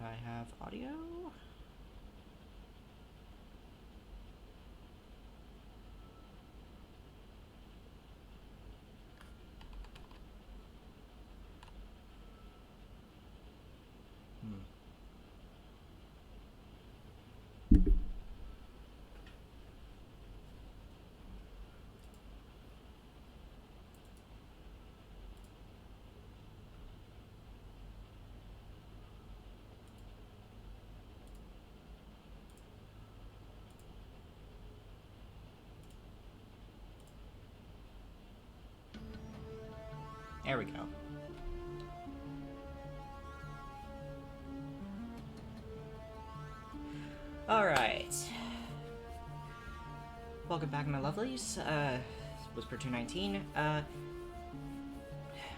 I have audio? There we go. Alright. Welcome back, my lovelies. Whisper 219.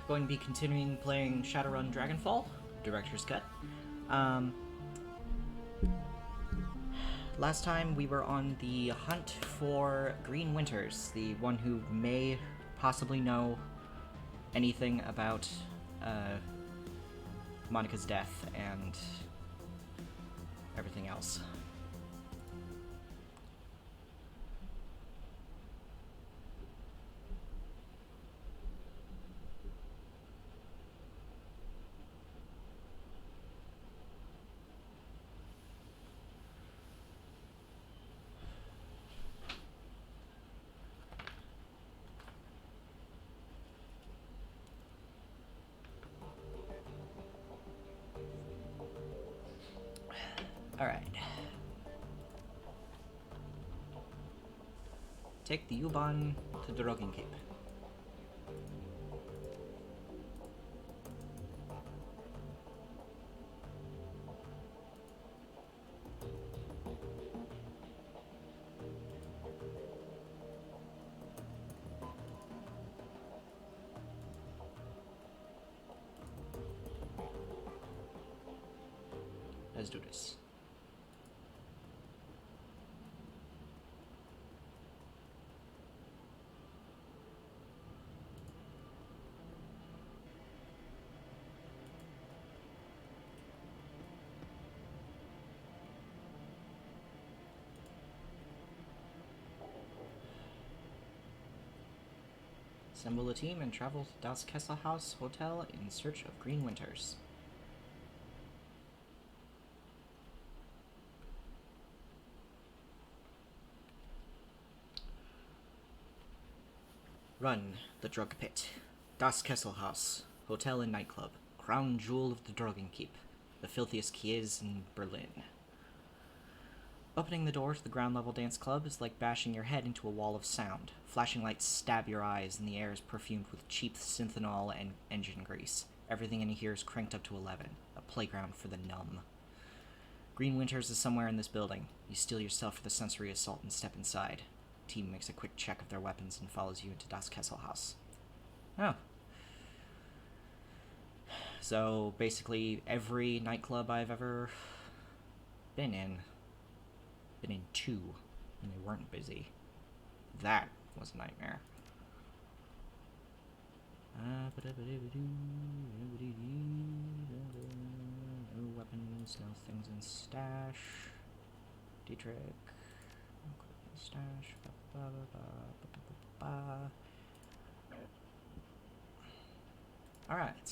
Going to be continuing playing Shadowrun Dragonfall, Director's Cut. Last time we were on the hunt for Green Winters, the one who may possibly know anything about Monica's death and everything else. Alright. Take the U-Bahn to the Dragon Cape. Let's do this. Assemble a team and travel to Das Kesselhaus Hotel in search of Green Winters. Run, the drug pit. Das Kesselhaus, hotel and nightclub. Crown jewel of the Dragonkeep. The filthiest kies in Berlin. Opening the door to the ground-level dance club is like bashing your head into a wall of sound. Flashing lights stab your eyes, and the air is perfumed with cheap synthanol and engine grease. Everything in here is cranked up to 11. A playground for the numb. Green Winters is somewhere in this building. You steel yourself for the sensory assault and step inside. Team makes a quick check of their weapons and follows you into Das Kesselhaus. Oh. So, basically, every nightclub I've ever been in two, and they weren't busy. That was a nightmare. No weapons, no things in stash. Dietrich. Stash. Alright.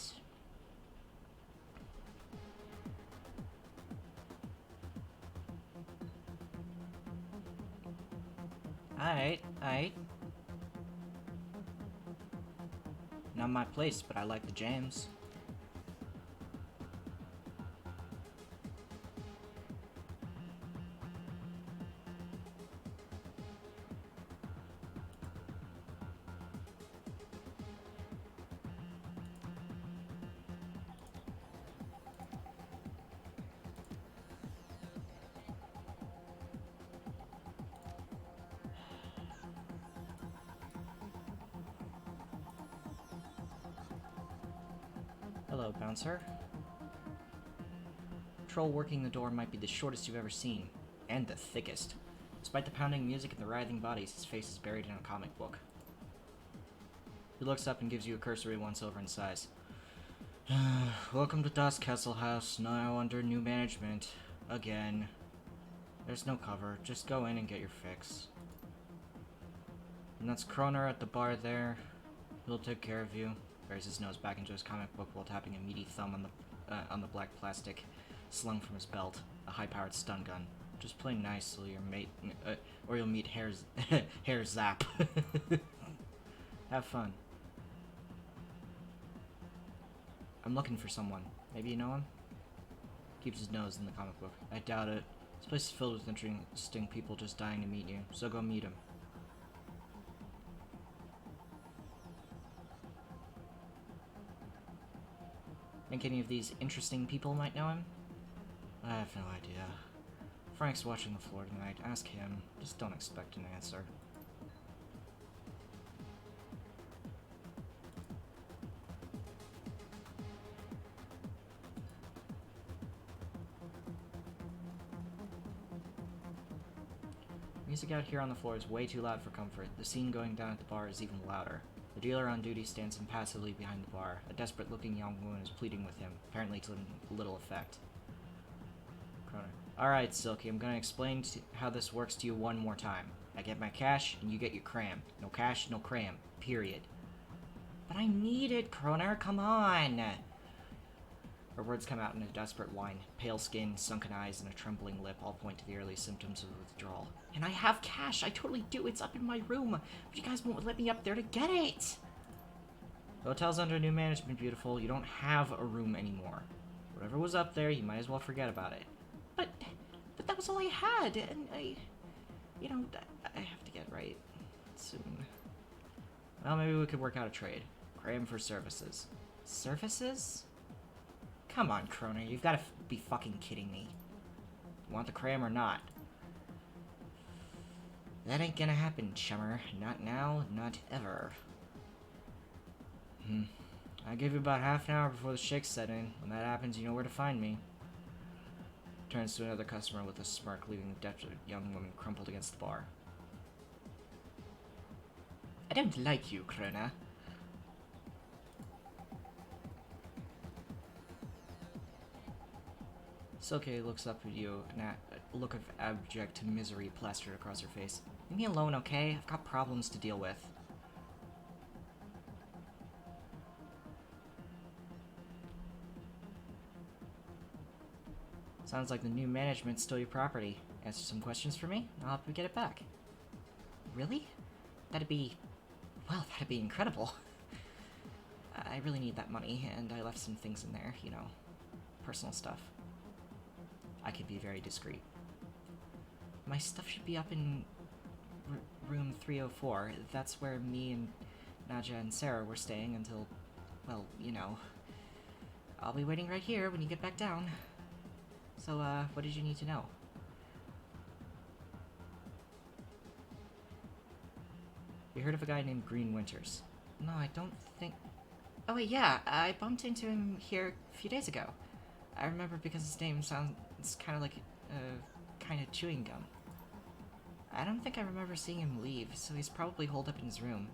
Alright. Not my place, but I like the jams. Hello, bouncer. Troll working the door might be the shortest you've ever seen, and the thickest. Despite the pounding music and the writhing bodies, his face is buried in a comic book. He looks up and gives you a cursory once-over in size. Welcome to Das Kessel House, now under new management. Again. There's no cover, just go in and get your fix. And that's Kroner at the bar there. He'll take care of you. Buries his nose back into his comic book while tapping a meaty thumb on the black plastic slung from his belt. A high-powered stun gun. Just play nice so your mate, or you'll meet Hair Zap. Have fun. I'm looking for someone. Maybe you know him? Keeps his nose in the comic book. I doubt it. This place is filled with interesting people just dying to meet you, so go meet him. Think any of these interesting people might know him? I have no idea. Frank's watching the floor tonight. Ask him. Just don't expect an answer. Music out here on the floor is way too loud for comfort. The scene going down at the bar is even louder. The dealer on duty stands impassively behind the bar. A desperate-looking young woman is pleading with him, apparently to little effect. Kroner. Alright, Silky, I'm gonna explain how this works to you one more time. I get my cash, and you get your cram. No cash, no cram. Period. But I need it, Kroner, come on! Her words come out in a desperate whine. Pale skin, sunken eyes, and a trembling lip all point to the early symptoms of withdrawal. And I have cash, I totally do, it's up in my room, but you guys won't let me up there to get it! The hotel's under new management, beautiful. You don't have a room anymore. Whatever was up there, you might as well forget about it. But that was all I had, and I have to get right soon. Well, maybe we could work out a trade. Cram for services. Services? Come on, Kroner, you've got to be fucking kidding me. Want the cram or not? That ain't gonna happen, chummer. Not now, not ever. I'll give you about half an hour before the shakes set in. When that happens, you know where to find me. Turns to another customer with a smirk, leaving the desperate young woman crumpled against the bar. I don't like you, Kroner. Silke looks up at you, and a look of abject misery plastered across her face. Leave me alone, okay? I've got problems to deal with. Sounds like the new management stole your property. Answer some questions for me, I'll help you get it back. Really? That'd be incredible. I really need that money, and I left some things in there, you know, personal stuff. I can be very discreet. My stuff should be up in room 304. That's where me and Nadja and Sarah were staying until, well, you know. I'll be waiting right here when you get back down. So, what did you need to know? You heard of a guy named Green Winters? No, I don't think... Oh wait, yeah, I bumped into him here a few days ago. I remember because his name sounds kind of like kind of chewing gum. I don't think I remember seeing him leave, so he's probably holed up in his room.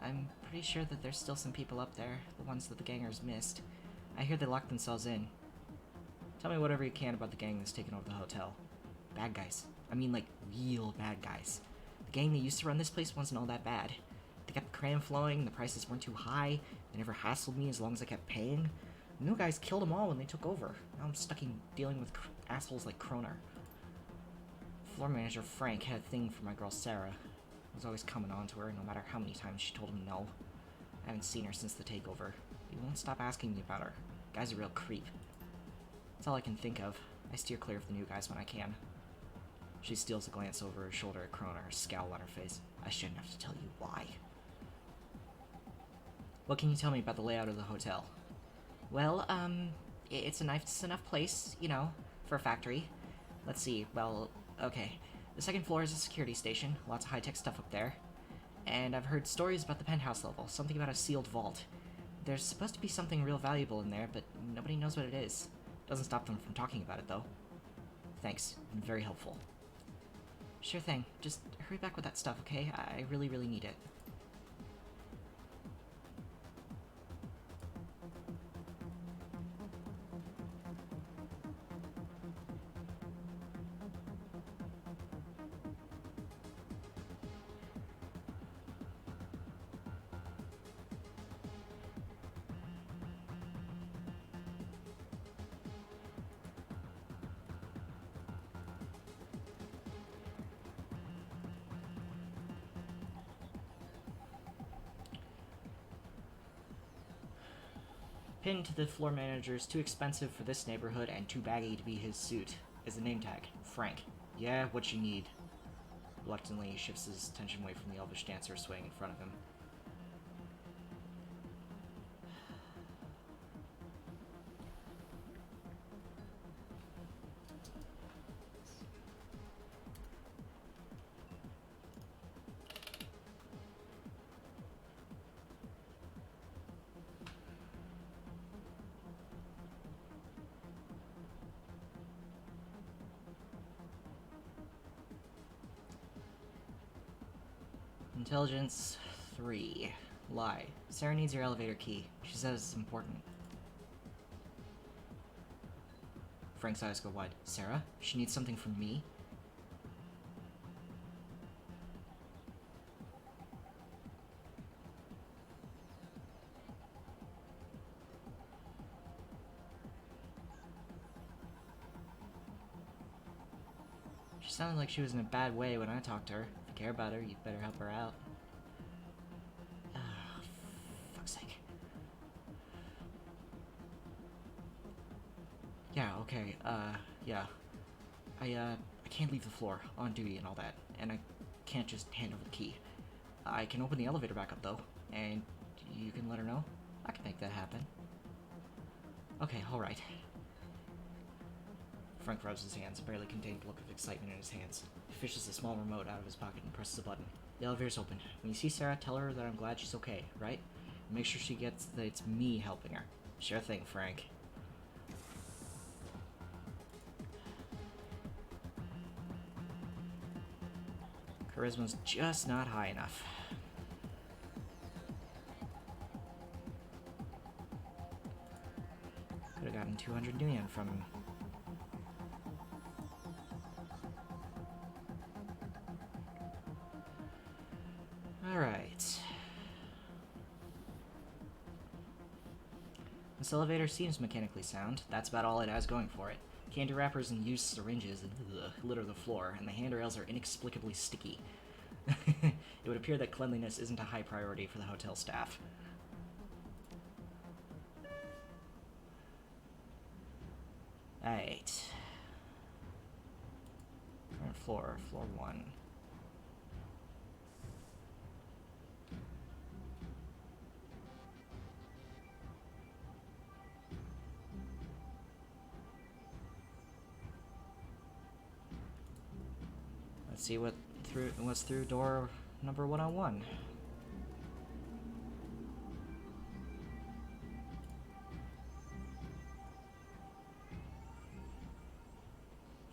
I'm pretty sure that there's still some people up there, the ones that the gangers missed. I hear they locked themselves in. Tell me whatever you can about the gang that's taken over the hotel. Bad guys. I mean, like, real bad guys. The gang that used to run this place wasn't all that bad. They kept the cram flowing, the prices weren't too high, they never hassled me as long as I kept paying. The new guys killed them all when they took over. Now I'm stuck in dealing with assholes like Kroner. Floor manager Frank had a thing for my girl Sarah. I was always coming on to her, no matter how many times she told him no. I haven't seen her since the takeover. He won't stop asking me about her. Guy's a real creep. That's all I can think of. I steer clear of the new guys when I can. She steals a glance over her shoulder at Kroner, a scowl on her face. I shouldn't have to tell you why. What can you tell me about the layout of the hotel? Well, it's a nice enough place, you know, for a factory. Let's see, well, okay. The second floor is a security station, lots of high-tech stuff up there. And I've heard stories about the penthouse level, something about a sealed vault. There's supposed to be something real valuable in there, but nobody knows what it is. Doesn't stop them from talking about it, though. Thanks, been very helpful. Sure thing, just hurry back with that stuff, okay? I really, really need it. Pinned to the floor manager is too expensive for this neighborhood and too baggy to be his suit. Is the name tag. Frank. Yeah, what you need. Reluctantly, he shifts his attention away from the elvish dancer swaying in front of him. Intelligence 3. Lie. Sarah needs your elevator key. She says it's important. Frank's eyes go wide. Sarah? She needs something from me? She sounded like she was in a bad way when I talked to her. If you care about her, you'd better help her out. Fuck's sake. Yeah, okay, yeah. I can't leave the floor, on duty and all that, and I can't just hand over the key. I can open the elevator back up, though, and you can let her know? I can make that happen. Okay, alright. Frank rubs his hands, a barely contained look of excitement in his hands. He fishes a small remote out of his pocket and presses a button. The elevator's open. When you see Sarah, tell her that I'm glad she's okay, right? And make sure she gets that it's me helping her. Sure thing, Frank. Charisma's just not high enough. Could have gotten 200 nuyen from him. Alright. This elevator seems mechanically sound. That's about all it has going for it. Candy wrappers and used syringes litter the floor, and the handrails are inexplicably sticky. It would appear that cleanliness isn't a high priority for the hotel staff. Alright. Current floor, floor 1. Let's see what's through door number 101.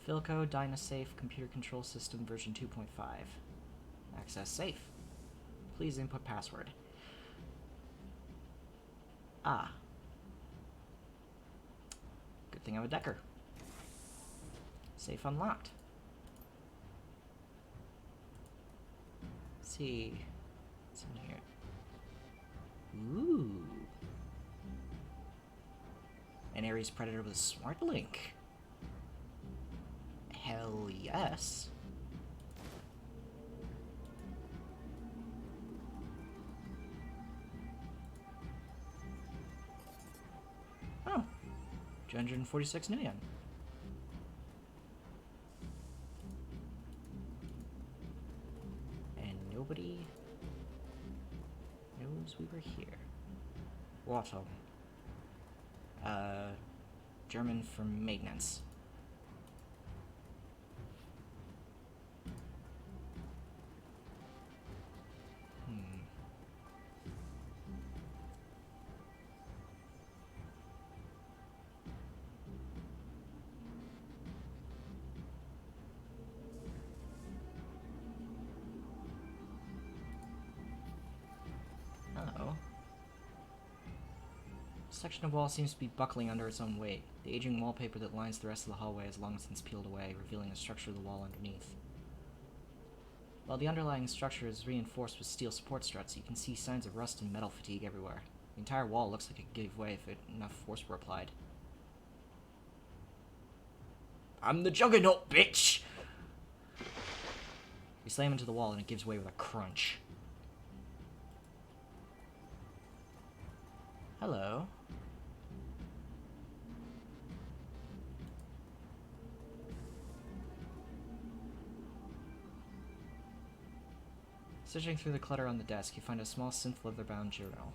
Philco Dynasafe Computer Control System version 2.5. Access safe. Please input password. Ah. Good thing I'm a decker. Safe unlocked. Let's see what's in here. Ooh. An Ares Predator with a smart link. Hell yes. Oh. 246 nuyen. And nobody knows we were here. Watto. German for maintenance. Hello. This section of wall seems to be buckling under its own weight. The aging wallpaper that lines the rest of the hallway has long since peeled away, revealing the structure of the wall underneath. While the underlying structure is reinforced with steel support struts, you can see signs of rust and metal fatigue everywhere. The entire wall looks like it could give way if enough force were applied. I'm the Juggernaut, bitch! You slam into the wall and it gives way with a crunch. Hello. Searching through the clutter on the desk, you find a small synth leather-bound journal.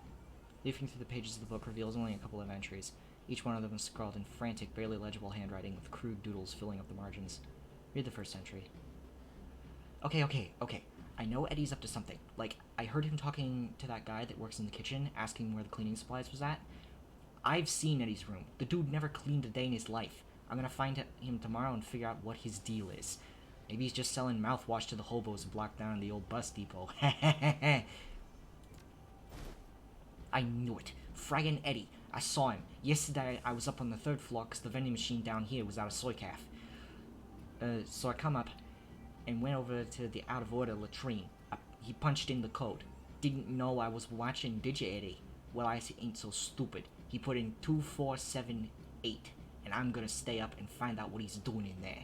Leafing through the pages of the book reveals only a couple of entries. Each one of them is scrawled in frantic, barely legible handwriting with crude doodles filling up the margins. Read the first entry. Okay. I know Eddie's up to something. Like, I heard him talking to that guy that works in the kitchen, asking where the cleaning supplies was at. I've seen Eddie's room. The dude never cleaned a day in his life. I'm gonna find him tomorrow and figure out what his deal is. Maybe he's just selling mouthwash to the hobos blocked down in the old bus depot. I knew it. Fraggin' Eddie. I saw him. Yesterday I was up on the 3rd floor because the vending machine down here was out of soy calf. So I come up and went over to the out-of-order latrine. He punched in the code. Didn't know I was watching, did you, Eddie? Well, I ain't so stupid. He put in 2478, and I'm gonna stay up and find out what he's doing in there.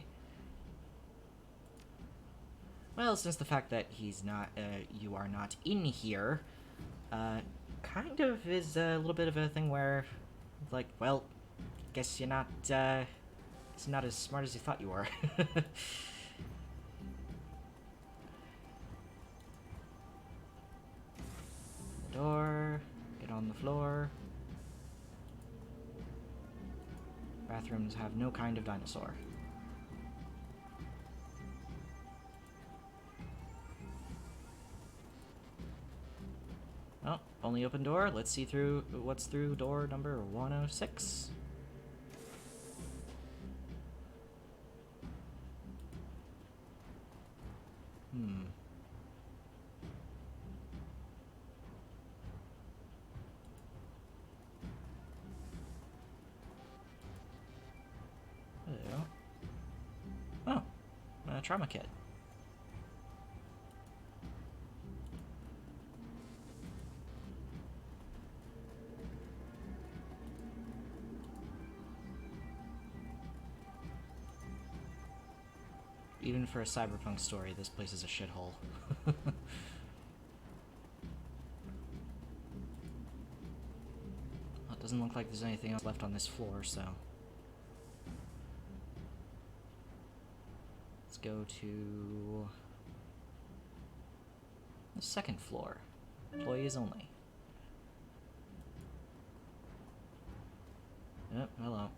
Well, since the fact that he's not, you are not in here, kind of is a little bit of a thing where, like, well, guess you're not, it's not as smart as you thought you were. The door, get on the floor. Bathrooms have no kind of dinosaur. Oh, only open door. Let's see through what's through door number 106. Hello. Oh, a trauma kit. Even for a cyberpunk story, this place is a shithole. Well, it doesn't look like there's anything else left on this floor, so... Let's go to... the 2nd floor. Employees only. Yep, hello.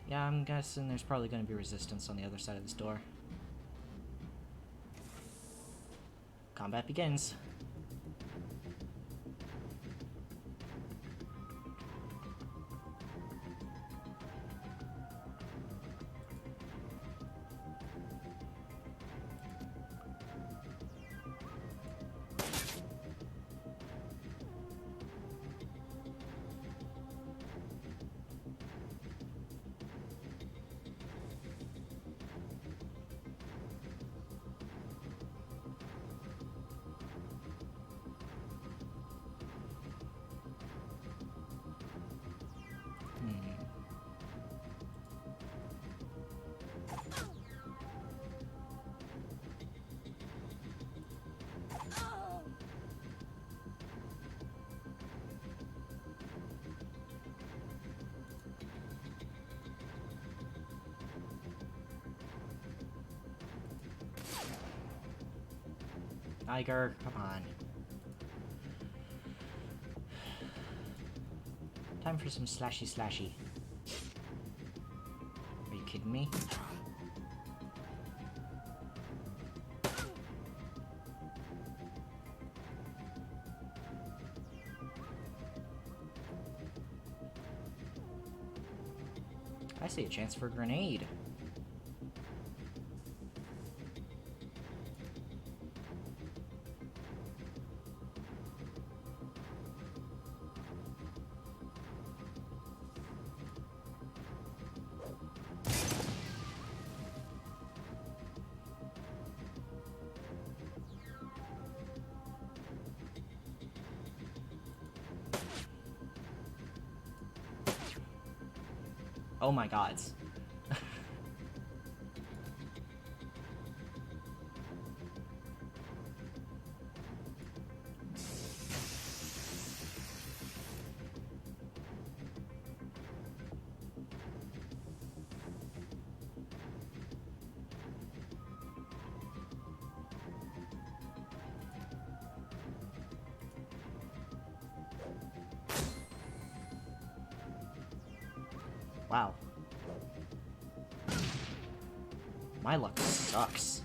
Yeah, I'm guessing there's probably going to be resistance on the other side of this door. Combat begins. Tiger, come on. Time for some slashy. Are you kidding me? I see a chance for a grenade. Oh my gods. Wow. My luck sucks.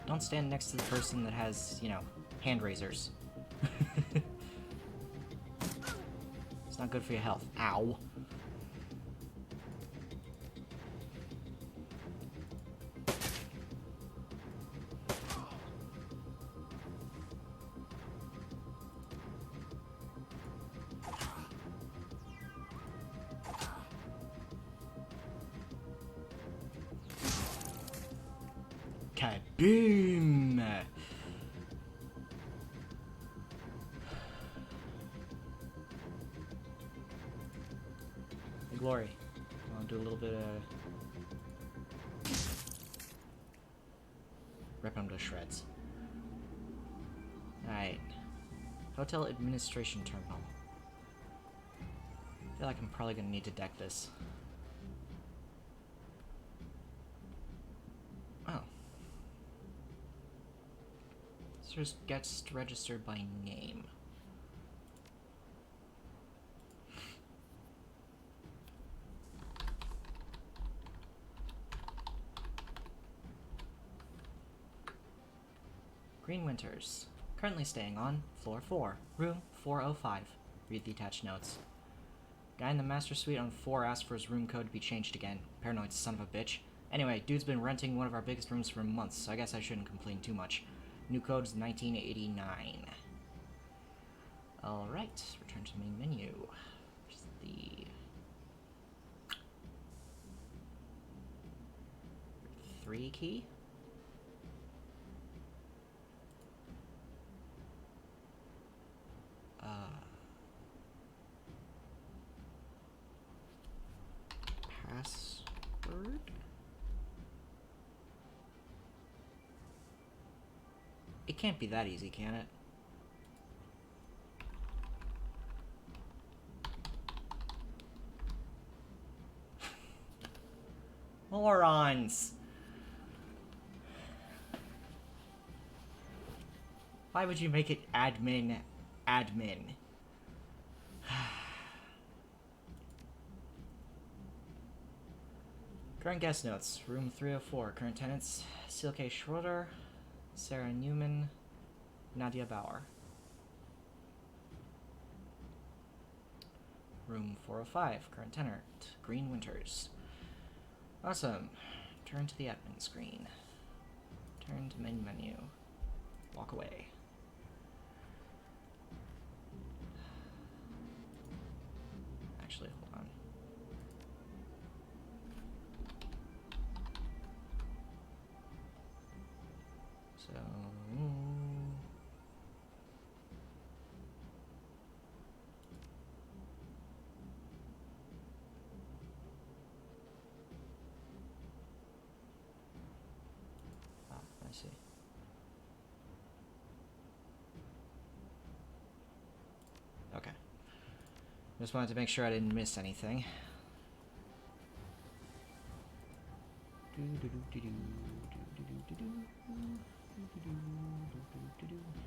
Don't stand next to the person that has, you know, hand razors. It's not good for your health. Ow. Kaboom! The glory. I'll do a little bit of... rip him to shreds. Alright. Hotel Administration Terminal. I feel like I'm probably gonna need to deck this. Oh. This gets registered by name. Green Winters. Currently staying on floor 4, room 405. Read the attached notes. Guy in the master suite on 4 asked for his room code to be changed again. Paranoid son of a bitch. Anyway, dude's been renting one of our biggest rooms for months, so I guess I shouldn't complain too much. New code's 1989. Alright, return to main menu. Where's the... 3 key? Password? It can't be that easy, can it? Morons! Why would you make it admin? Current guest notes. Room 304. Current tenants. Silke Schroeder, Sarah Newman, Nadia Bauer. Room 405. Current tenant. Green Winters. Awesome. Turn to the admin screen. Turn to main menu. Walk away. Actually, hold on. So... I see. Okay. Just wanted to make sure I didn't miss anything.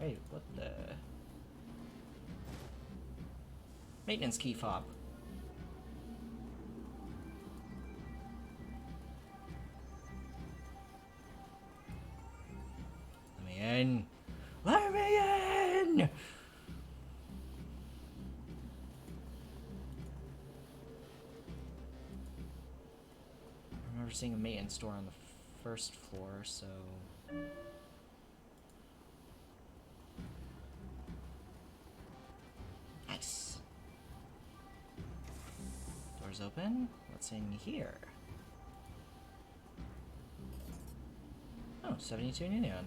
Hey, what the? Maintenance key fob. Let me in. Let me in! I remember seeing a maintenance door on the first floor, so... Nice. Doors open. What's in here? Oh, 72 neon.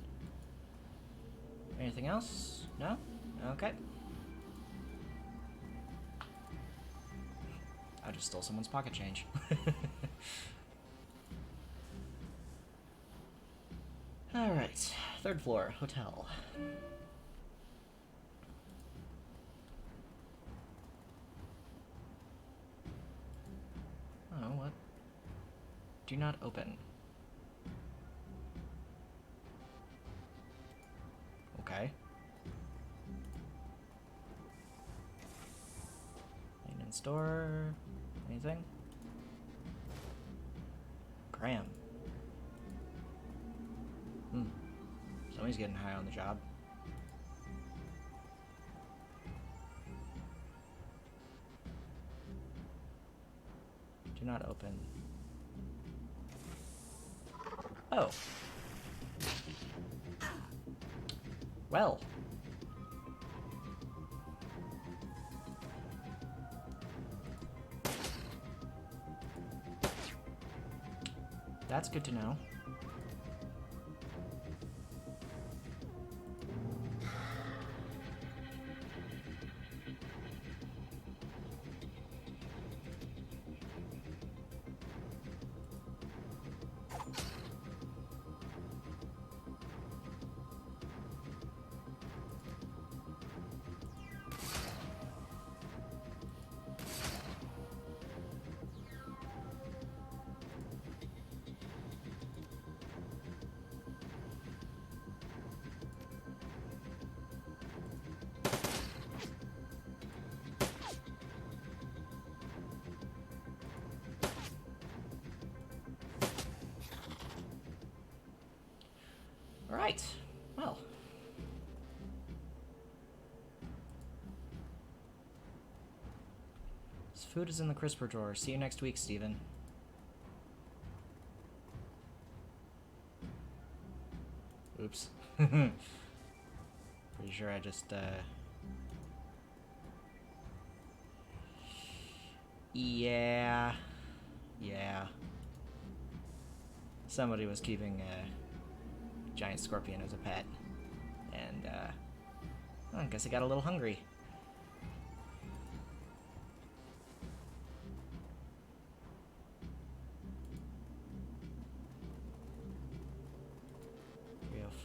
Anything else? No? Okay. I just stole someone's pocket change. Alright. Third floor, hotel. Oh, what? Do not open. Okay. Maintenance door. Anything? Graham. Somebody's getting high on the job. Do not open. Oh. Well. That's good to know. Alright, well. This food is in the crisper drawer. See you next week, Steven. Oops. Pretty sure I just, Yeah. Somebody was keeping, giant scorpion as a pet, and well, I guess I got a little hungry.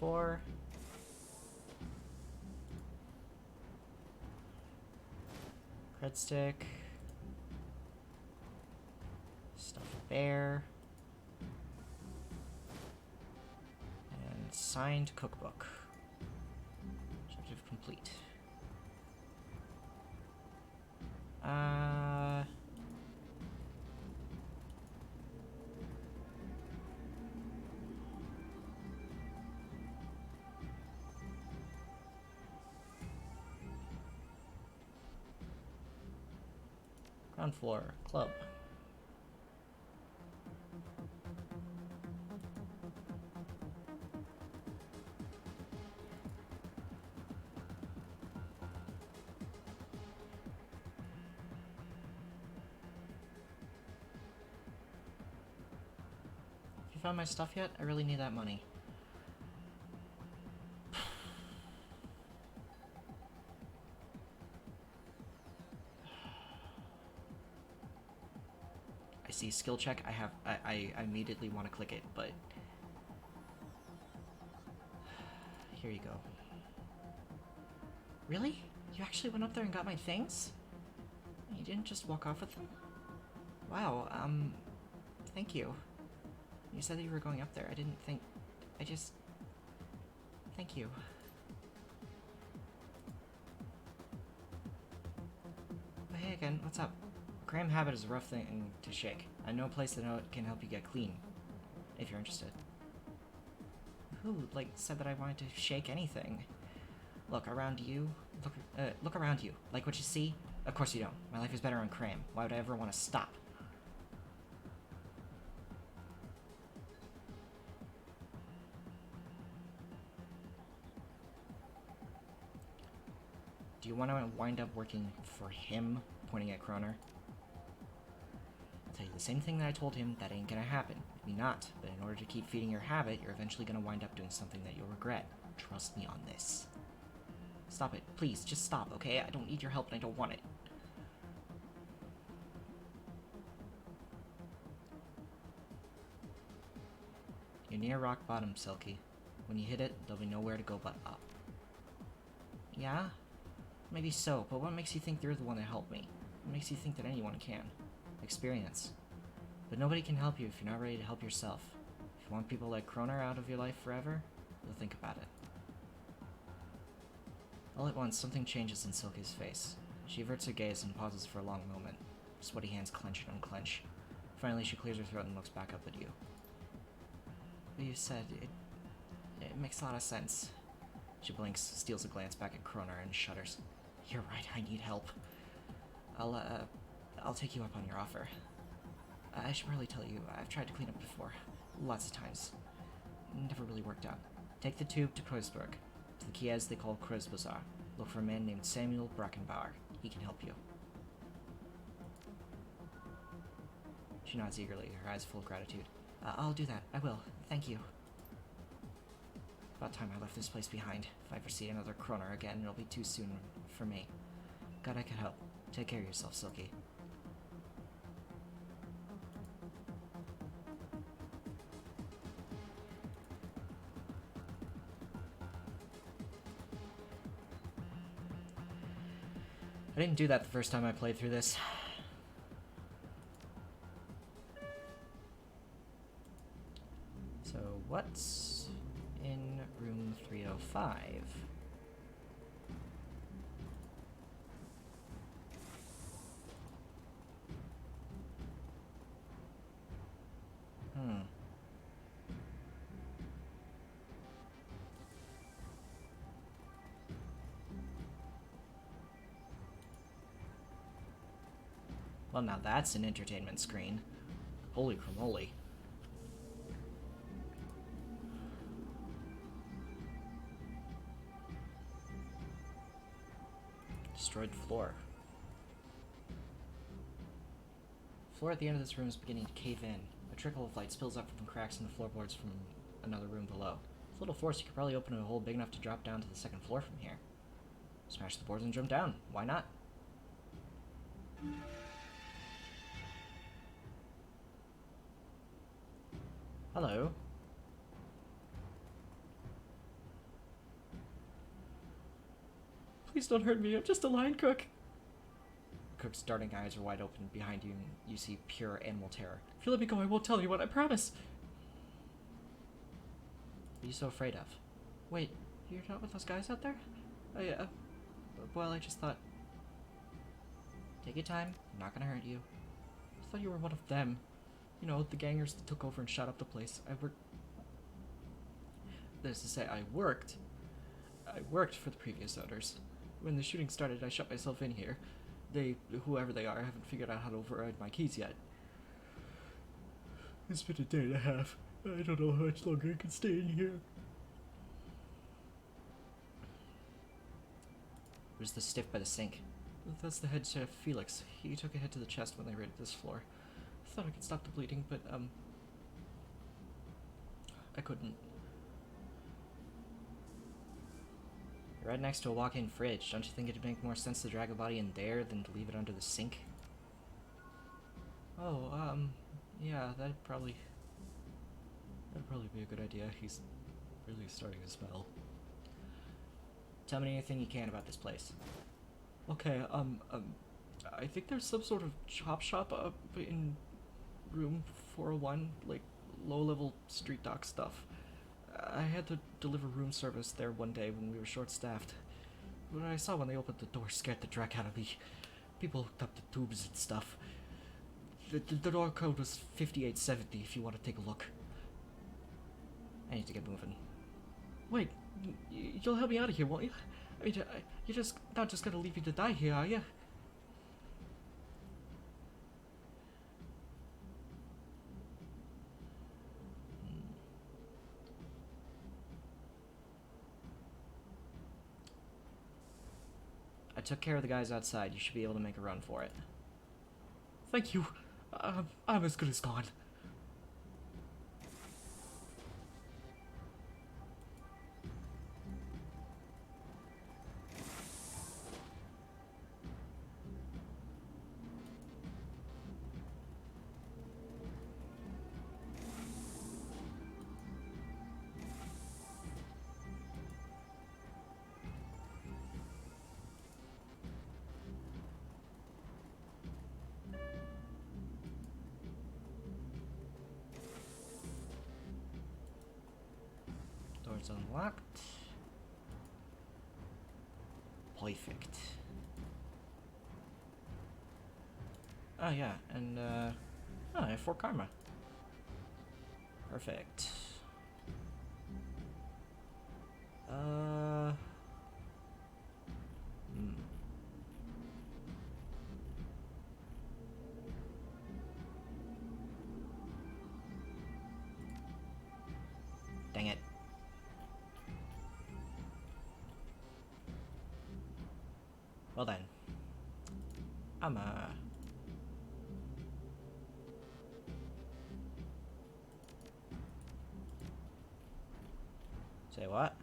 $304. Cred stick. Stuffed bear. Signed cookbook. Objective complete. Ground floor, club. Found my stuff yet? I really need that money. I see skill check. I immediately want to click it, but here you go. Really? You actually went up there and got my things? You didn't just walk off with them? Wow, thank you. You said that you were going up there. I didn't think... I just... Thank you. But hey again, what's up? Cram habit is a rough thing to shake. I know a place that can help you get clean. If you're interested. Who, like, said that I wanted to shake anything? Look around you. Look around you. Like what you see? Of course you don't. My life is better on Cram. Why would I ever want to stop? Do you want to wind up working for him? Pointing at Kroner. I'll tell you the same thing that I told him. That ain't gonna happen. Maybe not, but in order to keep feeding your habit, you're eventually gonna wind up doing something that you'll regret. Trust me on this. Stop it. Please, just stop, okay? I don't need your help and I don't want it. You're near rock bottom, Selkie. When you hit it, there'll be nowhere to go but up. Yeah? Maybe so, but what makes you think you're the one that helped me? What makes you think that anyone can? Experience. But nobody can help you if you're not ready to help yourself. If you want people like Kroner out of your life forever, you'll think about it. All at once, something changes in Silky's face. She averts her gaze and pauses for a long moment. Sweaty hands clench and unclench. Finally, she clears her throat and looks back up at you. What you said, it makes a lot of sense. She blinks, steals a glance back at Kroner, and shudders. You're right, I need help. I'll take you up on your offer. I should probably tell you, I've tried to clean up before. Lots of times. Never really worked out. Take the tube to Kreuzberg. To the Kiez they call Kreuzbazaar. Look for a man named Samuel Brackenbauer. He can help you. She nods eagerly, her eyes full of gratitude. I'll do that. I will. Thank you. About time I left this place behind. If I ever see another Kroner again, it'll be too soon for me. God, I could help. Take care of yourself, Silky. I didn't do that the first time I played through this. So, what's in room 305? Well, now that's an entertainment screen. Holy cramoly. Destroyed floor. The floor at the end of this room is beginning to cave in. A trickle of light spills up from cracks in the floorboards from another room below. With a little force, you could probably open a hole big enough to drop down to the second floor from here. Smash the boards and jump down. Why not? Hello. Please don't hurt me, I'm just a line cook. The cook's darting eyes are wide open. Behind you, and you see pure animal terror. If you let me go, I won't tell anyone, I promise. What are you so afraid of? Wait, you're not with those guys out there? Well, I just thought... Take your time, I'm not gonna hurt you. I thought you were one of them. You know, the gangers that took over and shot up the place. That is to say, I worked for the previous owners. When the shooting started, I shut myself in here. They, whoever they are, haven't figured out how to override my keys yet. It's been a day and a half. I don't know how much longer I can stay in here. Where's the stiff by the sink? That's the head chef, Felix. He took a hit to the chest when they raided this floor. I thought I could stop the bleeding, but, I couldn't. You're right next to a walk-in fridge. Don't you think it'd make more sense to drag a body in there than to leave it under the sink? Oh, yeah, that'd probably be a good idea. He's really starting to smell. Tell me anything you can about this place. Okay, I think there's some sort of chop shop up in room 401, like low-level street dock stuff. I had to deliver room service there one day when we were short-staffed. What I saw when they opened the door scared the dreck out of me. People hooked up the tubes and stuff. The door code was 5870 if you want to take a look. I need to get moving. Wait, you'll help me out of here, won't you? I mean, you're just not just gonna leave me to die here, are you? took care of the guys outside. You should be able to make a run for it. Thank you. I'm as good as gone. Doors unlocked. Perfect. Oh yeah, and oh, I have 4 karma. Perfect. Dang it. Well then. Say what?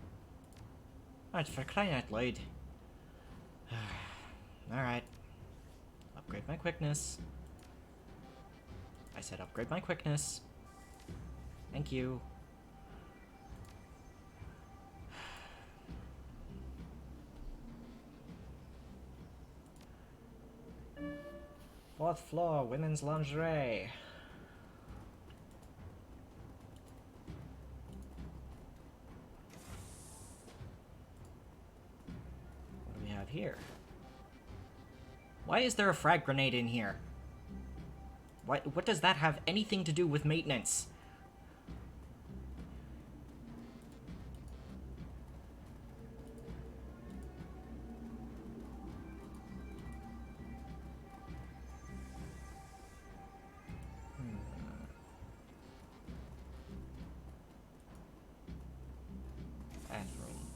Oh, it's for crying out loud. Alright. Upgrade my quickness. I said upgrade my quickness. Thank you. Fourth floor, women's lingerie. What do we have here? Why is there a frag grenade in here? What does that have anything to do with maintenance? Bathroom.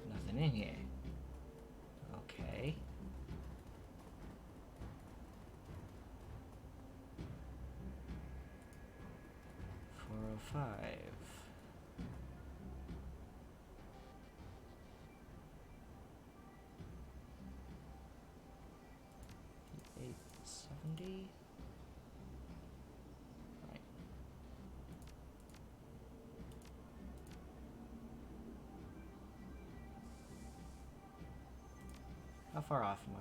Nothing in here. Okay. $405. $870. Right. How far off am I?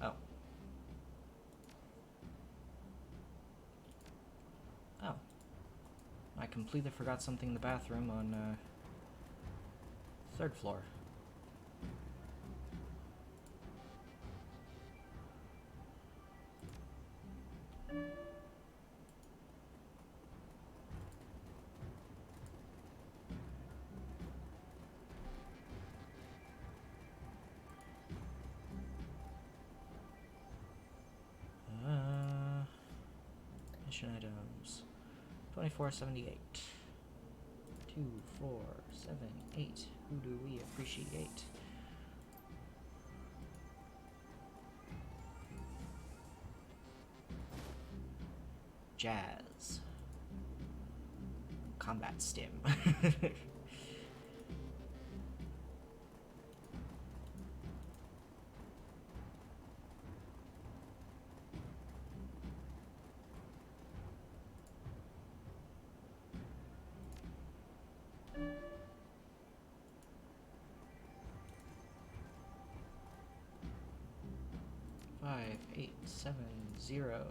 Oh. Oh. I completely forgot something in the bathroom on, 3rd floor. Mission items. 2478. 2, 4, 7, 8. Who do we appreciate? Jazz. Combat stim. Five, 8, 7, 0.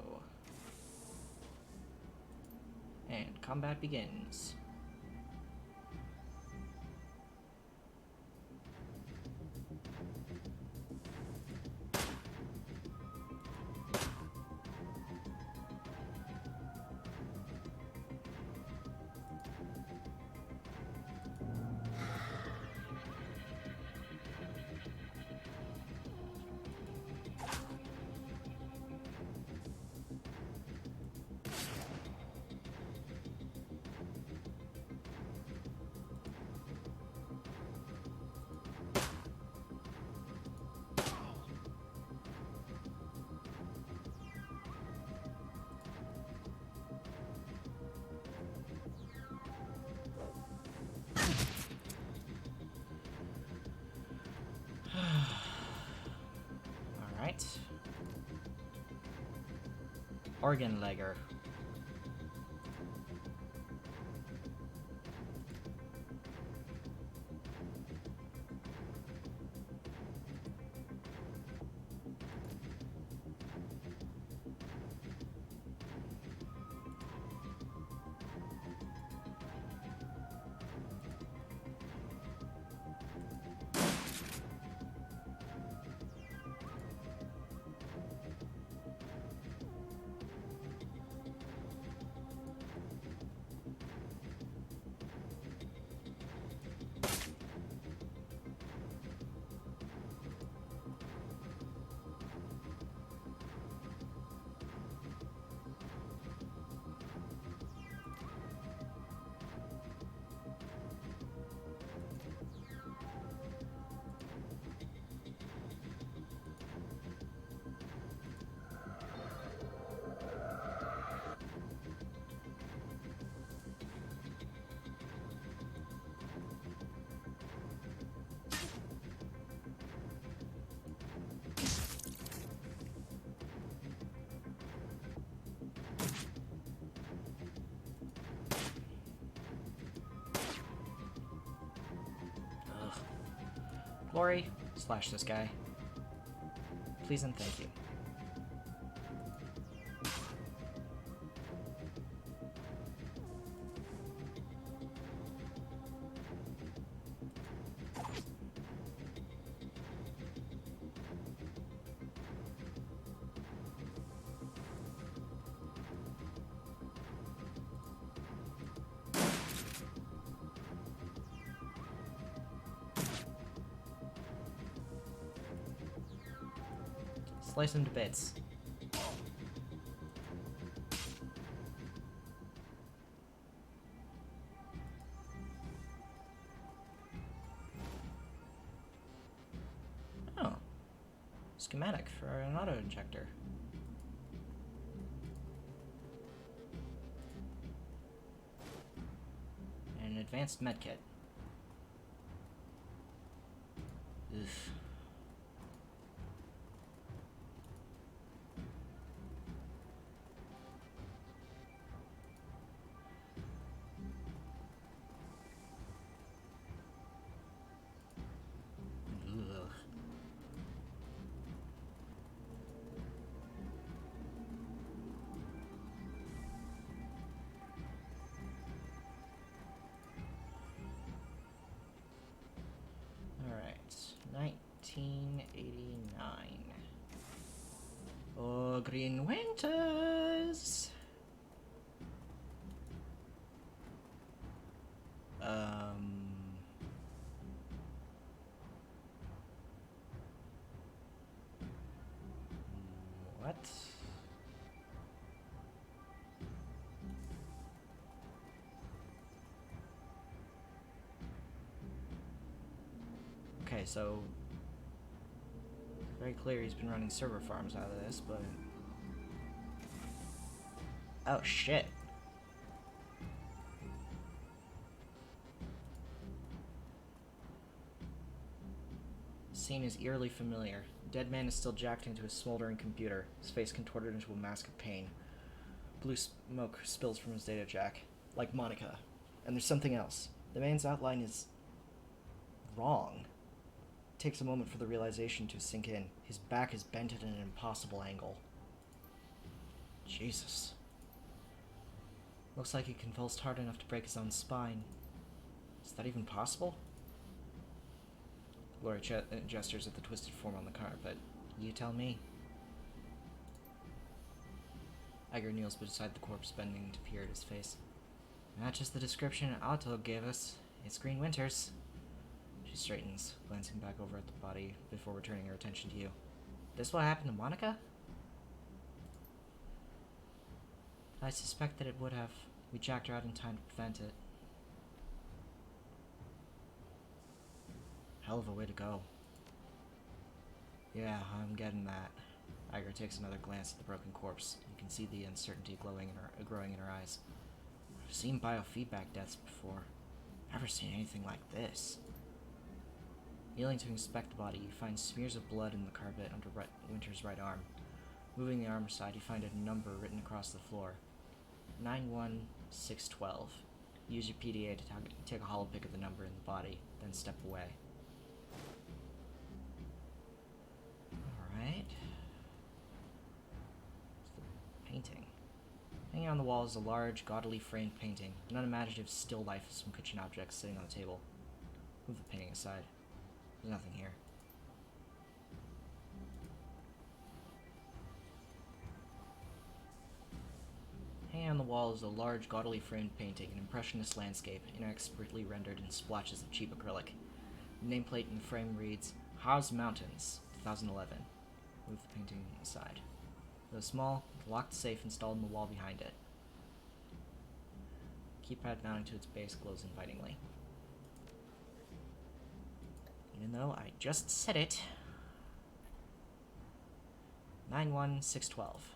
And combat begins. Organ legger. Glory, slash this guy. Please and thank you. Slice him to bits. Oh. Schematic for an auto-injector. And an advanced medkit. Oof. Alright, 1989. Oh, Green Winters! What? Okay, so very clear he's been running server farms out of this, but oh shit. Scene is eerily familiar. The dead man is still jacked into his smoldering computer, his face contorted into a mask of pain. Blue smoke spills from his data jack, like Monica. And there's something else. The man's outline is wrong. It takes a moment for the realization to sink in. His back is bent at an impossible angle. Jesus. Looks like he convulsed hard enough to break his own spine. Is that even possible? Glory gestures at the twisted form on the carpet. You tell me. Iger kneels beside the corpse, bending to peer at his face. Matches the description Otto gave us. It's Green Winters. She straightens, glancing back over at the body before returning her attention to you. This what happened to Monica? I suspect that it would have. We jacked her out in time to prevent it. Hell of a way to go. Yeah, I'm getting that. Iger takes another glance at the broken corpse. You can see the uncertainty growing in her eyes. I've seen biofeedback deaths before. Never seen anything like this. Kneeling to inspect the body, you find smears of blood in the carpet under Winter's right arm. Moving the arm aside, you find a number written across the floor. 91612. Use your PDA to take a hollow pick of the number in the body, then step away. Alright. It's the painting. Hanging on the wall is a large, gaudily framed painting, an unimaginative still life of some kitchen objects sitting on the table. Move the painting aside. There's nothing here. Hanging on the wall is a large, gaudily framed painting, an impressionist landscape, inexpertly rendered in splotches of cheap acrylic. The nameplate in the frame reads, Haas Mountains, 2011. Move the painting aside. There's a small, locked safe installed in the wall behind it. Keypad mounting to its base glows invitingly. Even though I just said it. 91612.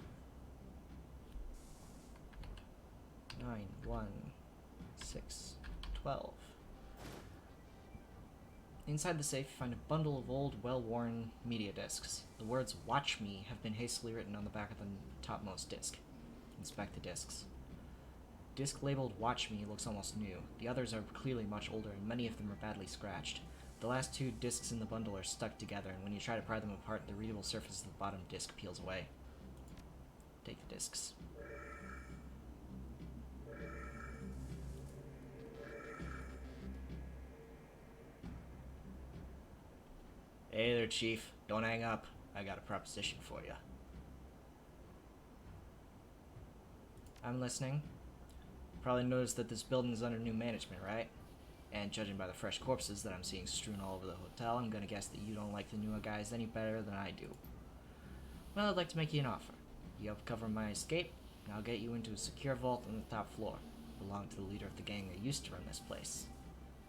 91612. Inside the safe, you find a bundle of old, well-worn media discs. The words "Watch Me" have been hastily written on the back of the topmost disc. Inspect the discs. Disc labeled "Watch Me" looks almost new. The others are clearly much older, and many of them are badly scratched. The last two discs in the bundle are stuck together, and when you try to pry them apart, the readable surface of the bottom disc peels away. Take the discs. Hey there, Chief. Don't hang up. I got a proposition for you. I'm listening. Probably noticed that this building is under new management, right? And judging by the fresh corpses that I'm seeing strewn all over the hotel, I'm gonna guess that you don't like the newer guys any better than I do. Well, I'd like to make you an offer. You help cover my escape, and I'll get you into a secure vault on the top floor. It belonged to the leader of the gang that used to run this place.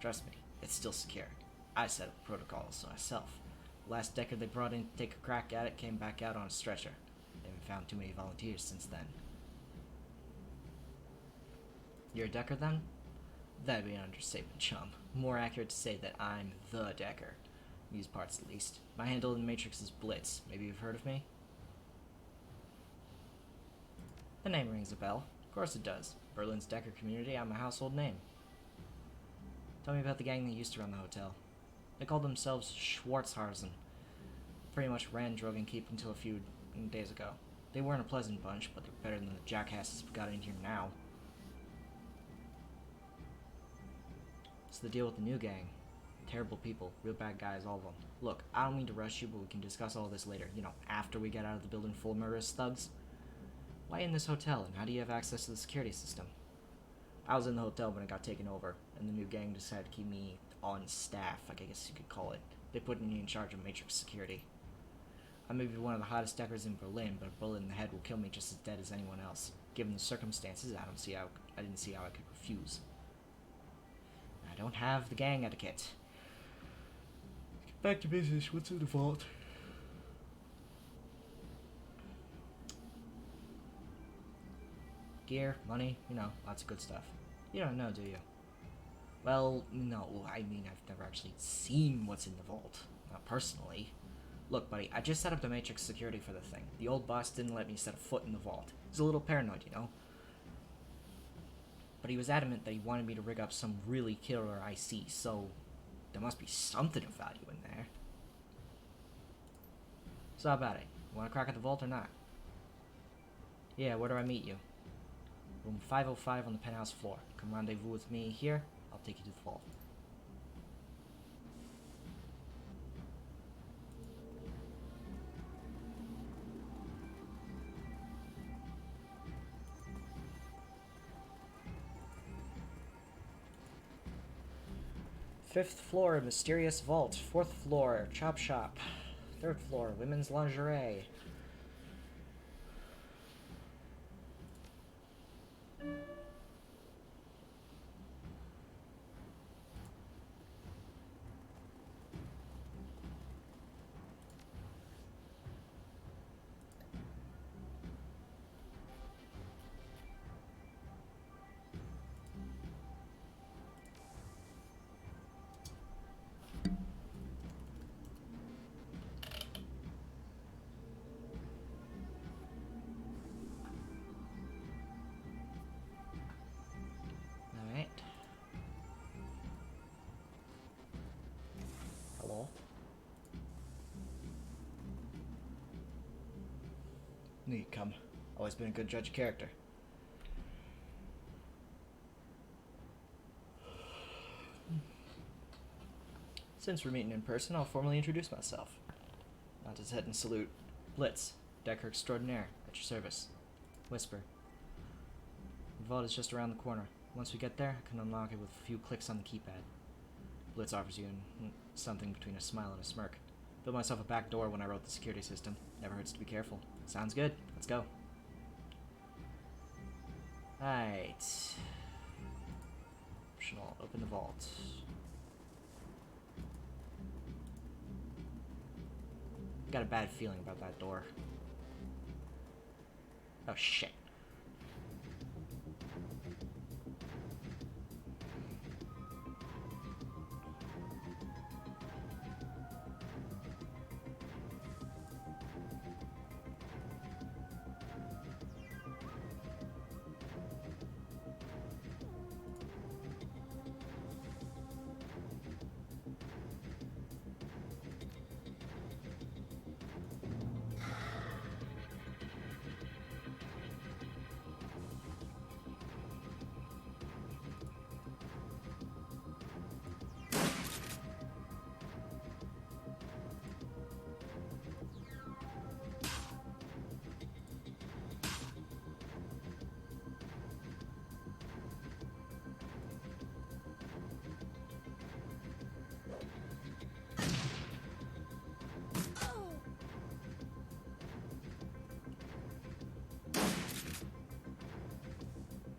Trust me, it's still secure. I set up the protocols myself. The last decker they brought in to take a crack at it came back out on a stretcher. They haven't found too many volunteers since then. You're a decker, then? That'd be an understatement, chum. More accurate to say that I'm the decker. These parts, at least. My handle in the Matrix is Blitz. Maybe you've heard of me? The name rings a bell. Of course it does. Berlin's decker community, I'm a household name. Tell me about the gang that used to run the hotel. They called themselves Schwarzharsen. Pretty much ran Dragonkeep until a few days ago. They weren't a pleasant bunch, but they're better than the jackasses we got in here now. What's the deal with the new gang? Terrible people, real bad guys, all of them. Look, I don't mean to rush you, but we can discuss all this later. You know, after we get out of the building full of murderous thugs. Why in this hotel, and how do you have access to the security system? I was in the hotel when it got taken over, and the new gang decided to keep me on staff, I guess you could call it. They put me in charge of Matrix security. I may be one of the hottest deckers in Berlin, but a bullet in the head will kill me just as dead as anyone else. Given the circumstances, I didn't see how I could refuse. I don't have the gang etiquette. Get back to business. What's in the vault? Gear, money, you know, lots of good stuff. You don't know, do you? Well, no, I mean, I've never actually seen what's in the vault. Not personally. Look, buddy, I just set up the Matrix security for the thing. The old boss didn't let me set a foot in the vault. He's a little paranoid, you know? But he was adamant that he wanted me to rig up some really killer IC, so there must be something of value in there. So how about it? You want to crack at the vault or not? Yeah, where do I meet you? Room 505 on the penthouse floor. Come rendezvous with me here. I'll take you to the vault. Fifth floor, mysterious vault. Fourth floor, chop shop. Third floor, women's lingerie. Knew you'd come. Always been a good judge of character. Since we're meeting in person, I'll formally introduce myself. Nod his head and salute. Blitz, Decker Extraordinaire, at your service. Whisper. The vault is just around the corner. Once we get there, I can unlock it with a few clicks on the keypad. Blitz offers you something between a smile and a smirk. Built myself a back door when I wrote the security system. Never hurts to be careful. Sounds good. Let's go. Alright. Optional. Open the vault. Got a bad feeling about that door. Oh shit.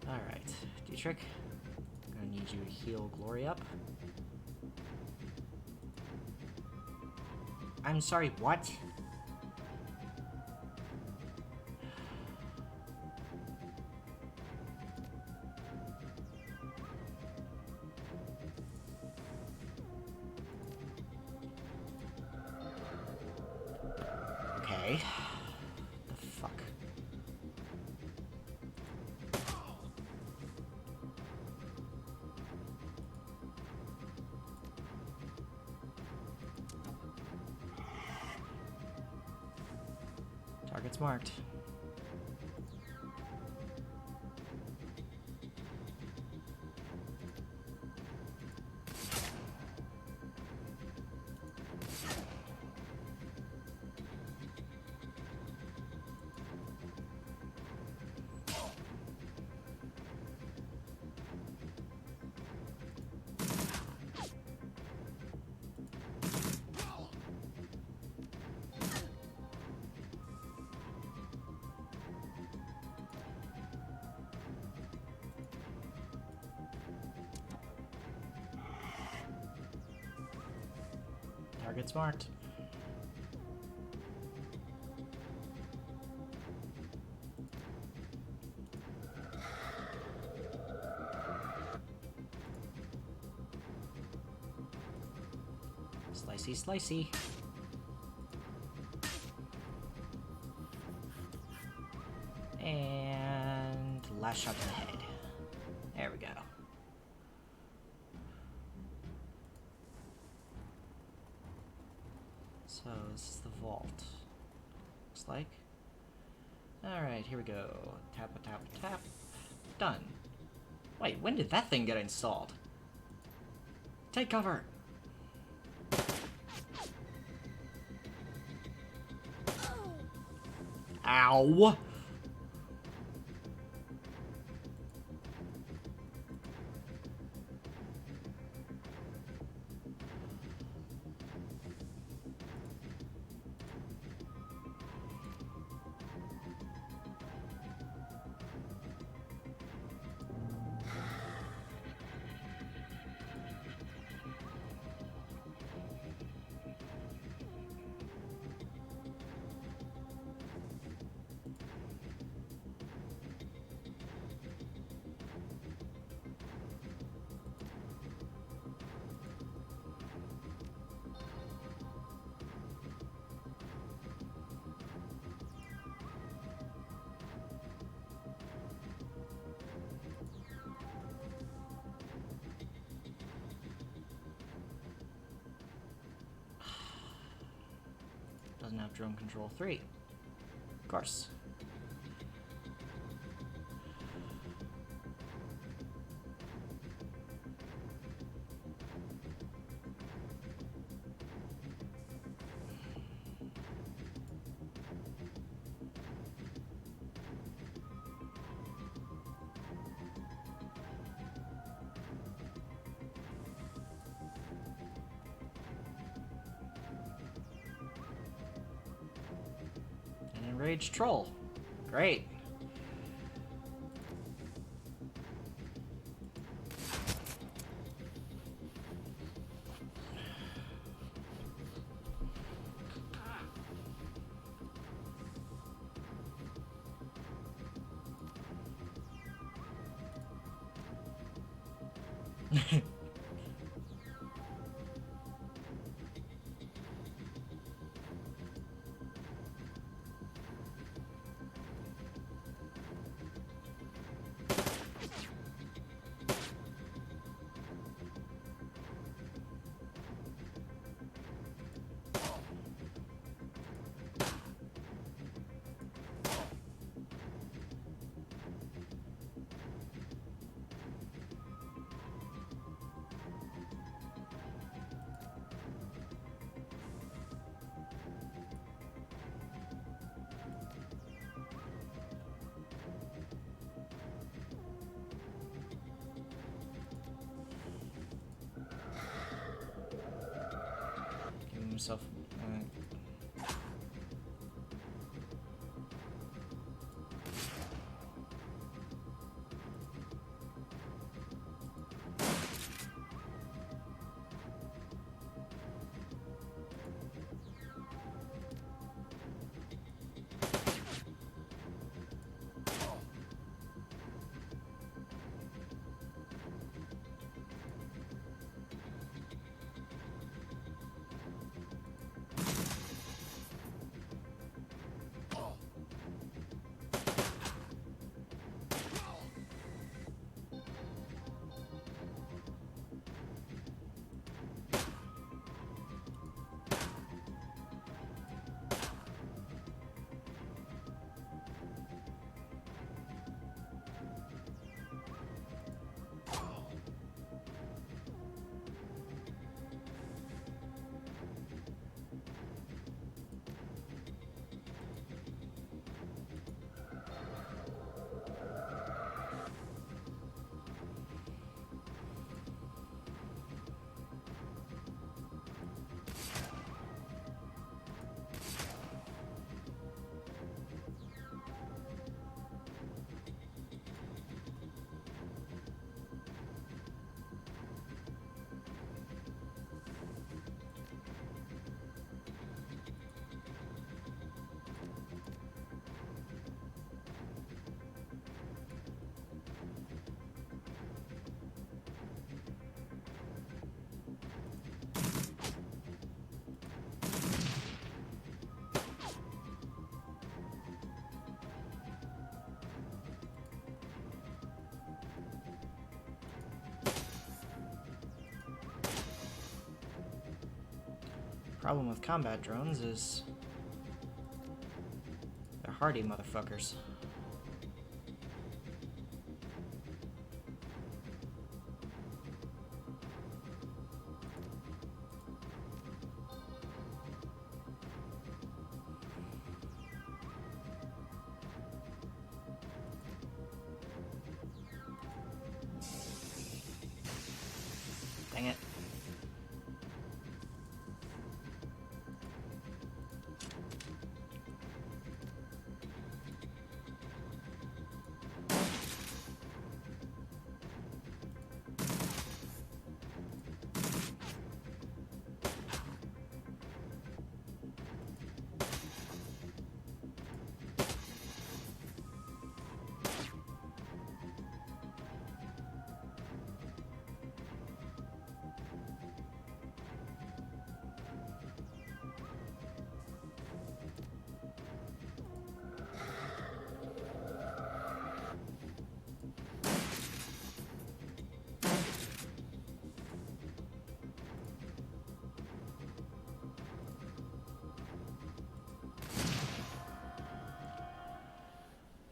Alright, Dietrich. Gonna need you to heal Glory up. I'm sorry, what? Okay. The fuck? Target's marked. Target's marked. Slicey, slicey. And last shot to the head. There we go. So this is the vault. Looks like. Alright, here we go. Tap a tap a tap. Done. Wait, when did that thing get installed? Take cover! Ow! Doesn't have drone control 3. Of course. Enraged troll. Great. Give himself. Problem with combat drones is they're hardy motherfuckers. Dang it.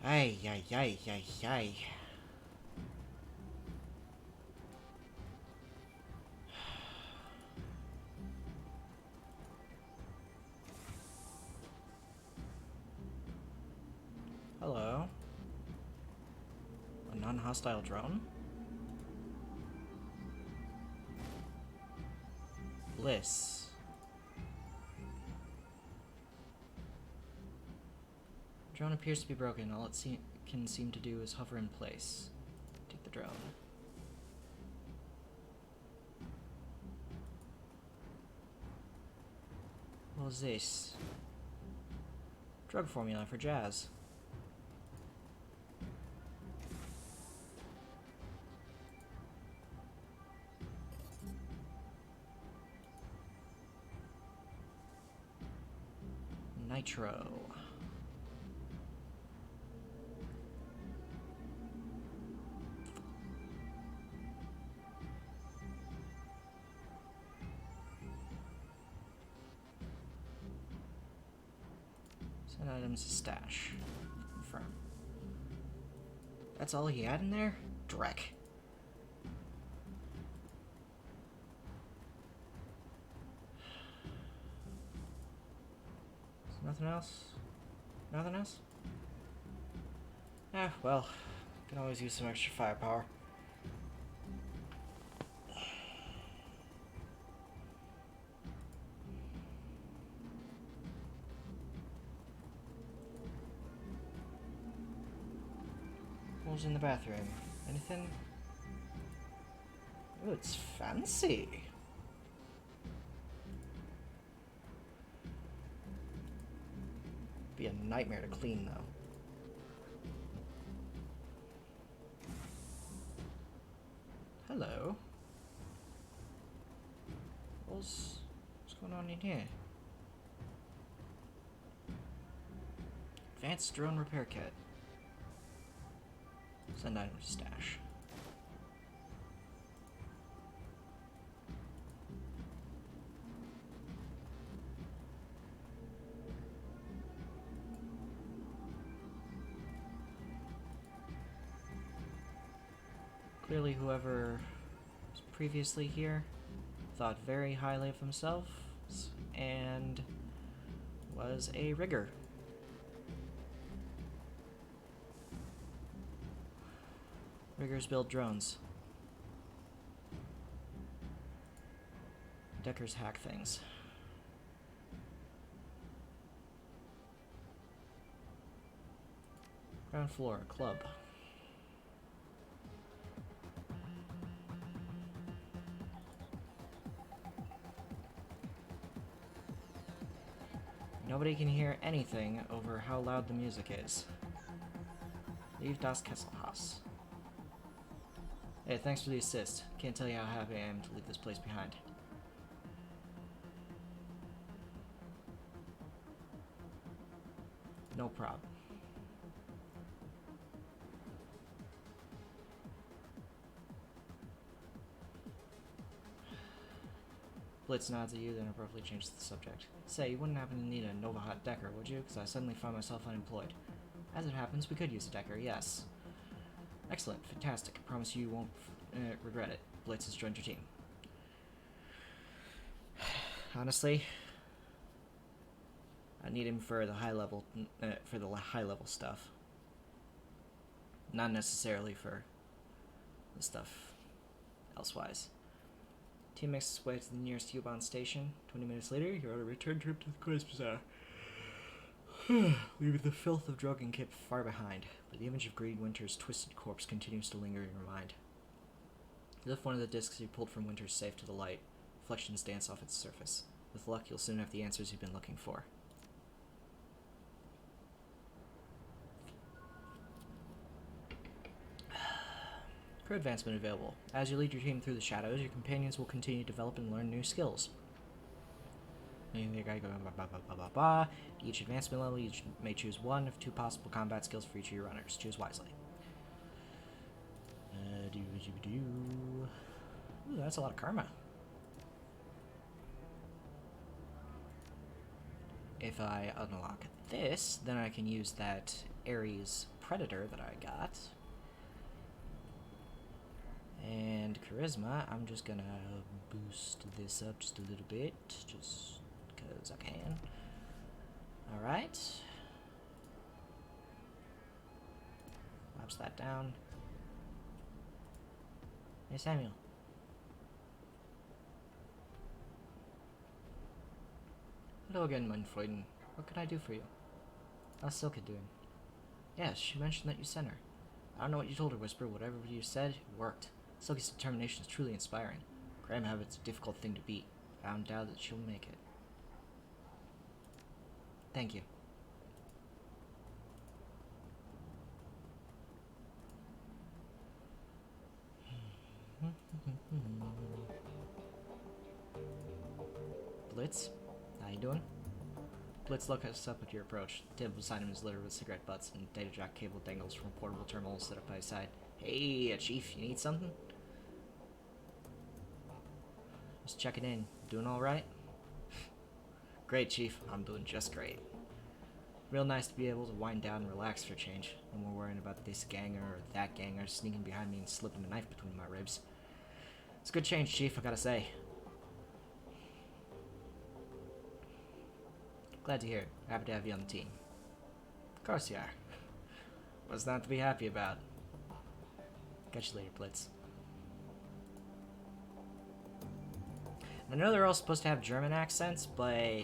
Ay, ay, ay, ay, ay. Hello. A non-hostile drone? Bliss. Drone appears to be broken. All it can seem to do is hover in place. Take the drone. What is this? Drug formula for jazz. Nitro. Send items to stash. Confirm. That's all he had in there? Dreck. Nothing else? Nothing else? Eh, well, can always use some extra firepower. What was in the bathroom? Anything? Oh, it's fancy. Be a nightmare to clean, though. Hello. What's going on in here? Advanced drone repair kit. Send item to stash. Clearly whoever was previously here thought very highly of himself and was a rigger. Riggers build drones. Deckers hack things. Ground floor, club. Nobody can hear anything over how loud the music is. Leave das Kesselhaus. Hey, thanks for the assist. Can't tell you how happy I am to leave this place behind. No problem. Blitz nods at you, then abruptly changes the subject. Say, you wouldn't happen to need a Nova Hot Decker, would you? Because I suddenly find myself unemployed. As it happens, we could use a Decker, yes. Excellent, fantastic. I promise you won't regret it. Blitz has joined your team. Honestly, I need him for the high level stuff. Not necessarily for the stuff elsewise. Team makes its way to the nearest U-Bahn station. 20 minutes later, you're on a return trip to the Quest Bazaar. Leaving the filth of drug and kip far behind, but the image of Greed Winter's twisted corpse continues to linger in your mind. Lift one of the discs you pulled from Winter's safe to the light. Reflections dance off its surface. With luck, you'll soon have the answers you've been looking for. Career advancement available. As you lead your team through the shadows, your companions will continue to develop and learn new skills. Each advancement level, you may choose one of two possible combat skills for each of your runners. Choose wisely. Ooh, that's a lot of karma. If I unlock this, then I can use that Ares Predator that I got. And Charisma, I'm just gonna boost this up just a little bit, just because I can. Alright. Lapse that down. Hey, Samuel. Hello again, mein Freund. What can I do for you? How's Silka doing? Yes, she mentioned that you sent her. I don't know what you told her, Whisper. Whatever you said, it worked. Silky's determination is truly inspiring. Crime habit's a difficult thing to beat. I don't doubt that she'll make it. Thank you. Blitz? How you doing? Blitz looked us up at your approach. The table beside him is littered with cigarette butts, and data jack cable dangles from a portable terminal set up by his side. Hey, Chief, you need something? Just checking in. Doing alright? Great, Chief. I'm doing just great. Real nice to be able to wind down and relax for a change. No more worrying about this ganger or that ganger sneaking behind me and slipping a knife between my ribs. It's a good change, Chief, I gotta say. Glad to hear it. Happy to have you on the team. Of course you are. What's not to be happy about? Catch you later, Blitz. I know they're all supposed to have German accents, but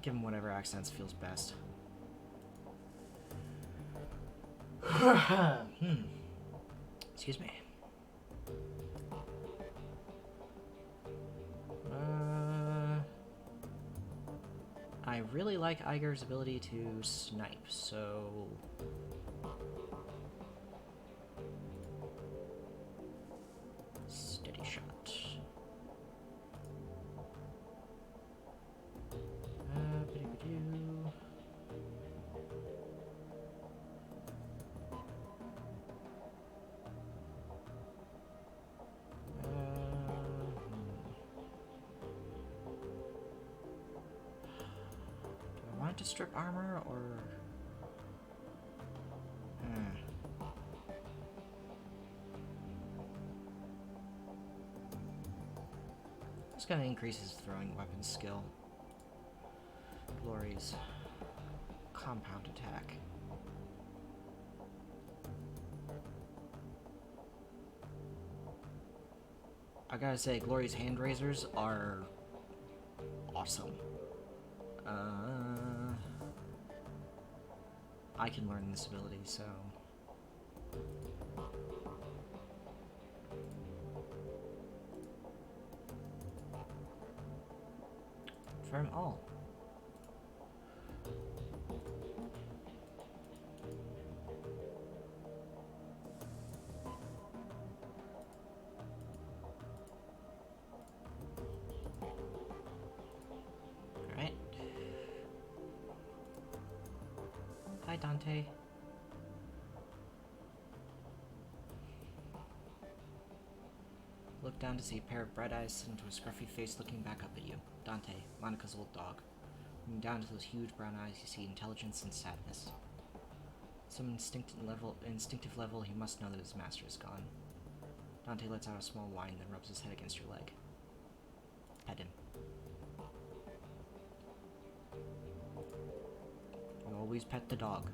give them whatever accents feels best. Excuse me. I really like Iger's ability to snipe, so... Steady shot. To strip armor, or... This kind of increases throwing weapon skill. Glory's compound attack. I gotta say, Glory's hand razors are awesome. I can learn this ability, so... Confirm all. Alright. Hi, Dante. Look down to see a pair of bright eyes into a scruffy face looking back up at you. Dante, Monica's old dog. Looking down to those huge brown eyes, you see intelligence and sadness. Some instinctive level, he must know that his master is gone. Dante lets out a small whine, then rubs his head against your leg. Pet him. You always pet the dog.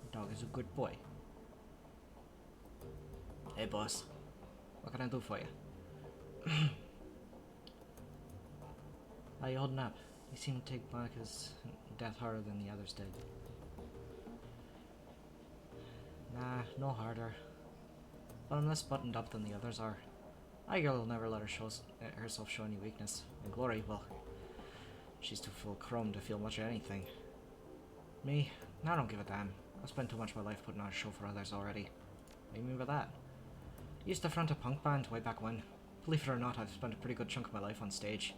The dog is a good boy. Hey, boss. What can I do for you? How you holding up? You seem to take Monica's death harder than the others did. Nah, no harder. But I'm less buttoned up than the others are. My girl will never let herself show any weakness. And Glory, well, she's too full of chrome to feel much of anything. Me, I don't give a damn. I've spent too much of my life putting on a show for others already. What do you mean by that? I used to front a punk band way back when. Believe it or not, I've spent a pretty good chunk of my life on stage.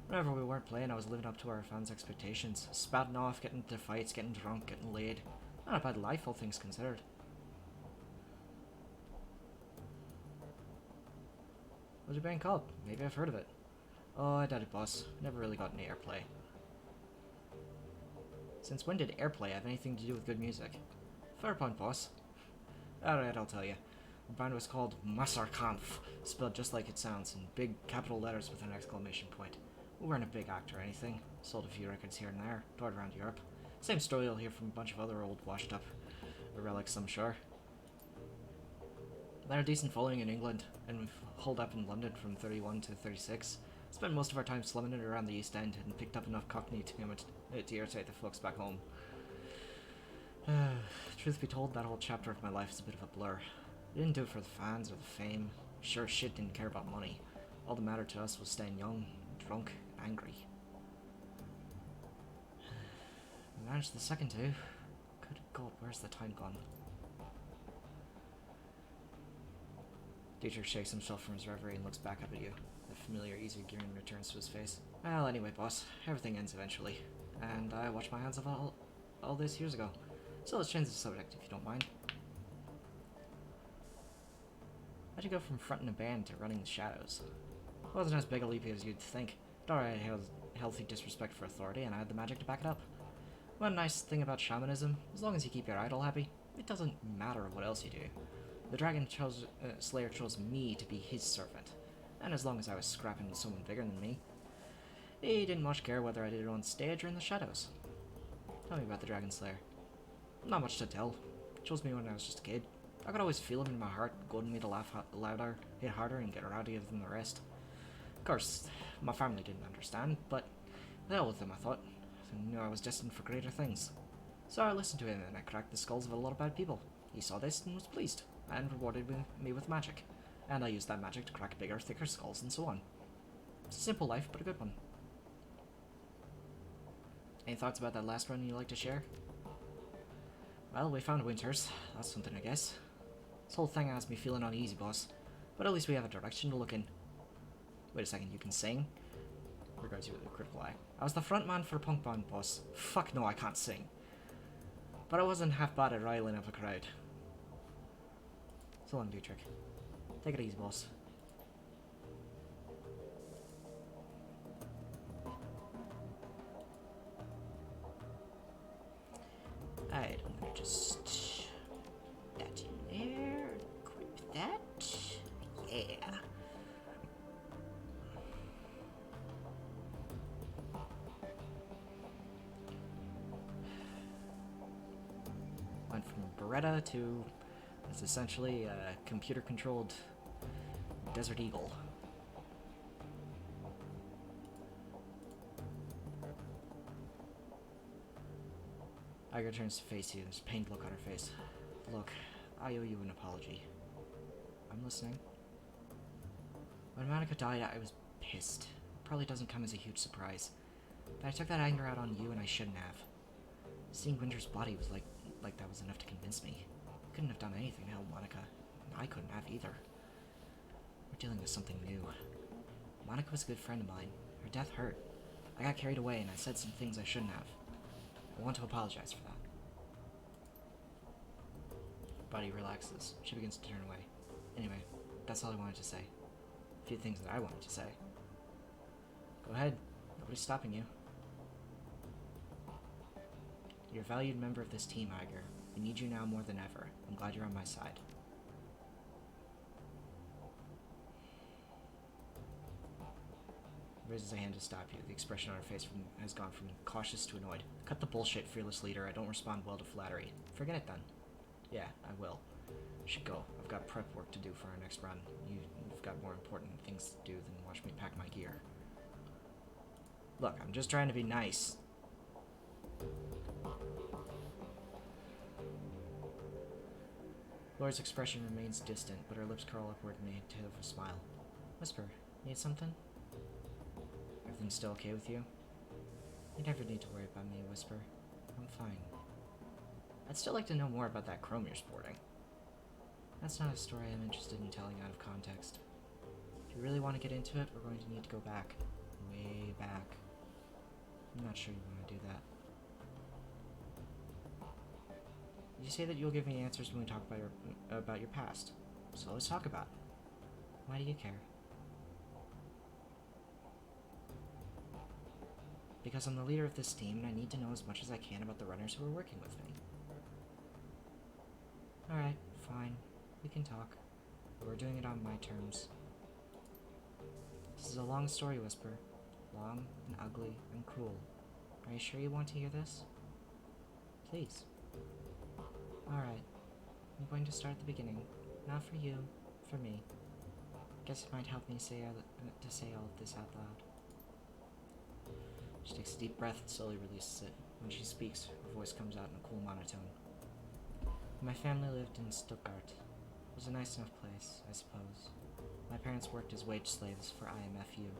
Whenever we weren't playing, I was living up to our fans' expectations. Spouting off, getting into fights, getting drunk, getting laid. Not a bad life, all things considered. What's your band called? Maybe I've heard of it. Oh, I doubt it, boss. Never really got any airplay. Since when did airplay have anything to do with good music? Fair point, boss. Alright, I'll tell you. The band was called Masarkampf, spelled just like it sounds, in big capital letters with an exclamation point. We weren't a big act or anything. Sold a few records here and there, toured around Europe. Same story you'll hear from a bunch of other old washed up relics, I'm sure. They're a decent following in England, and we've holed up in London from 31 to 36. Spent most of our time slumming it around the East End and picked up enough Cockney to irritate the folks back home. Truth be told, that whole chapter of my life is a bit of a blur. We didn't do it for the fans or the fame. Sure as shit didn't care about money. All that mattered to us was staying young, drunk, and angry. I managed the second two. Good God, where's the time gone? Dietrich shakes himself from his reverie and looks back up at you. The familiar, easy grin returns to his face. Well, anyway, boss, everything ends eventually. And I washed my hands of all this years ago. So let's change the subject, if you don't mind. How'd you go from fronting a band to running the Shadows? It wasn't as big a leap as you'd think. It already had a healthy disrespect for authority, and I had the magic to back it up. One nice thing about shamanism, as long as you keep your idol happy, it doesn't matter what else you do. The Dragon Slayer chose me to be his servant, and as long as I was scrapping with someone bigger than me, he didn't much care whether I did it on stage or in the shadows. Tell me about the Dragon Slayer. Not much to tell. He chose me when I was just a kid. I could always feel him in my heart, goading me to laugh louder, hit harder, and get rowdier than the rest. Of course, my family didn't understand, but the hell with them, I thought. I knew I was destined for greater things. So I listened to him, and I cracked the skulls of a lot of bad people. He saw this and was pleased, and rewarded me with magic. And I used that magic to crack bigger, thicker skulls, and so on. It's a simple life, but a good one. Any thoughts about that last run you'd like to share? Well, we found Winters. That's something, I guess. This whole thing has me feeling uneasy, boss. But at least we have a direction to look in. Wait a second, you can sing? Regards you with a critical eye. I was the front man for a punk band, boss. Fuck no, I can't sing. But I wasn't half bad at riling up a crowd. So long, Dietrich. Take it easy, boss. Alright, I'm gonna just that in there, equip that. Yeah. Went from Beretta to it's essentially a computer-controlled Desert Eagle. Iger turns to face you. There's a pained look on her face. Look, I owe you an apology. I'm listening. When Monica died, I was pissed. It probably doesn't come as a huge surprise. But I took that anger out on you, and I shouldn't have. Seeing Winter's body was like that was enough to convince me. I couldn't have done anything to help Monica. And I couldn't have either. We're dealing with something new. Monica was a good friend of mine. Her death hurt. I got carried away, and I said some things I shouldn't have. I want to apologize for that. Body relaxes. She begins to turn away. Anyway, that's all I wanted to say. A few things that I wanted to say. Go ahead. Nobody's stopping you. You're a valued member of this team, Iger. We need you now more than ever. I'm glad you're on my side. Raises a hand to stop you. The expression on her face has gone from cautious to annoyed. Cut the bullshit, fearless leader. I don't respond well to flattery. Forget it then. Yeah, I will. Should go. I've got prep work to do for our next run. You've got more important things to do than watch me pack my gear. Look, I'm just trying to be nice. Laura's expression remains distant, but her lips curl upward in a tip of a smile. Whisper, need something? Everything's still okay with you? You never need to worry about me, Whisper. I'm fine. I'd still like to know more about that chrome you're sporting. That's not a story I'm interested in telling out of context. If you really want to get into it, we're going to need to go back. Way back. I'm not sure you want to do that. You say that you'll give me answers when we talk about your past. So let's talk about it. Why do you care? Because I'm the leader of this team, and I need to know as much as I can about the runners who are working with me. Alright, fine. We can talk. But we're doing it on my terms. This is a long story, Whisper. Long, and ugly, and cruel. Are you sure you want to hear this? Please. Alright. I'm going to start at the beginning. Not for you, for me. Guess it might help me say to say all of this out loud. She takes a deep breath and slowly releases it. When she speaks, her voice comes out in a cool monotone. My family lived in Stuttgart. It was a nice enough place, I suppose. My parents worked as wage slaves for IFMU.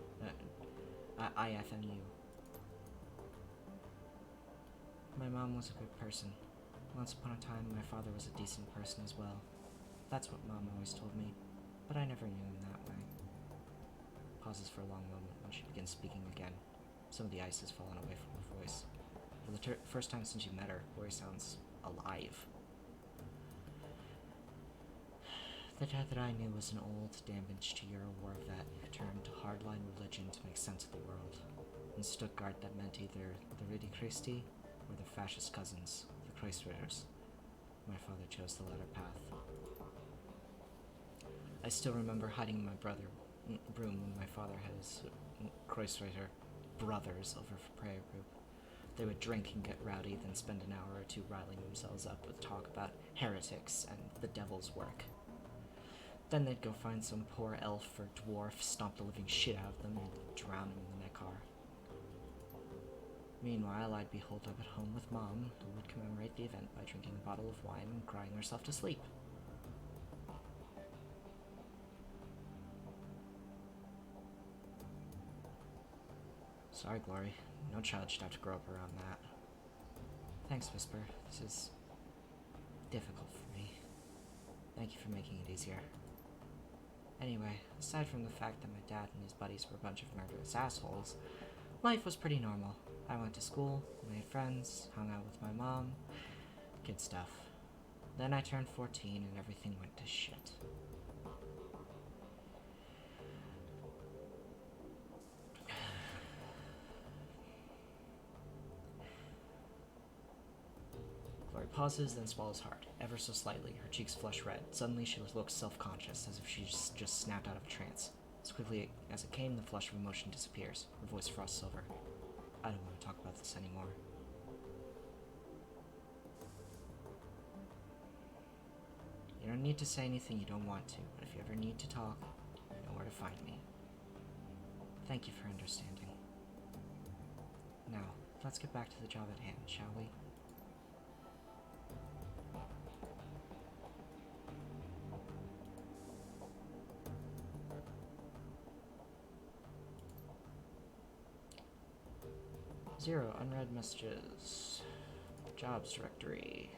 My mom was a good person. Once upon a time, my father was a decent person as well. That's what Mom always told me, but I never knew him that way. Pauses for a long moment when she begins speaking again. Some of the ice has fallen away from her voice. For the first time since you met her, Lori sounds alive. The dad that I knew was an old, damaged Euro war vet who turned to hardline religion to make sense of the world. In Stuttgart, that meant either the Rudi Christi or the fascist cousins, the Kreuzritters. My father chose the latter path. I still remember hiding in my room when my father had his Kreuzritter brothers over for prayer group. They would drink and get rowdy, then spend an hour or two riling themselves up with talk about heretics and the devil's work. Then they'd go find some poor elf or dwarf, stomp the living shit out of them, and drown him in the Neckar. Meanwhile, I'd be holed up at home with Mom, who would commemorate the event by drinking a bottle of wine and crying herself to sleep. Sorry, Glory. No child should have to grow up around that. Thanks, Whisper. This is difficult for me. Thank you for making it easier. Anyway, aside from the fact that my dad and his buddies were a bunch of murderous assholes, life was pretty normal. I went to school, made friends, hung out with my mom, good stuff. Then I turned 14 and everything went to shit. Glory pauses, then swallows hard, ever so slightly. Her cheeks flush red. Suddenly she looks self-conscious, as if she just snapped out of a trance. As quickly as it came, the flush of emotion disappears. Her voice frosts over. I don't want to talk about this anymore. You don't need to say anything you don't want to, but if you ever need to talk, you know where to find me. Thank you for understanding. Now, let's get back to the job at hand, shall we? Zero unread messages. Jobs directory.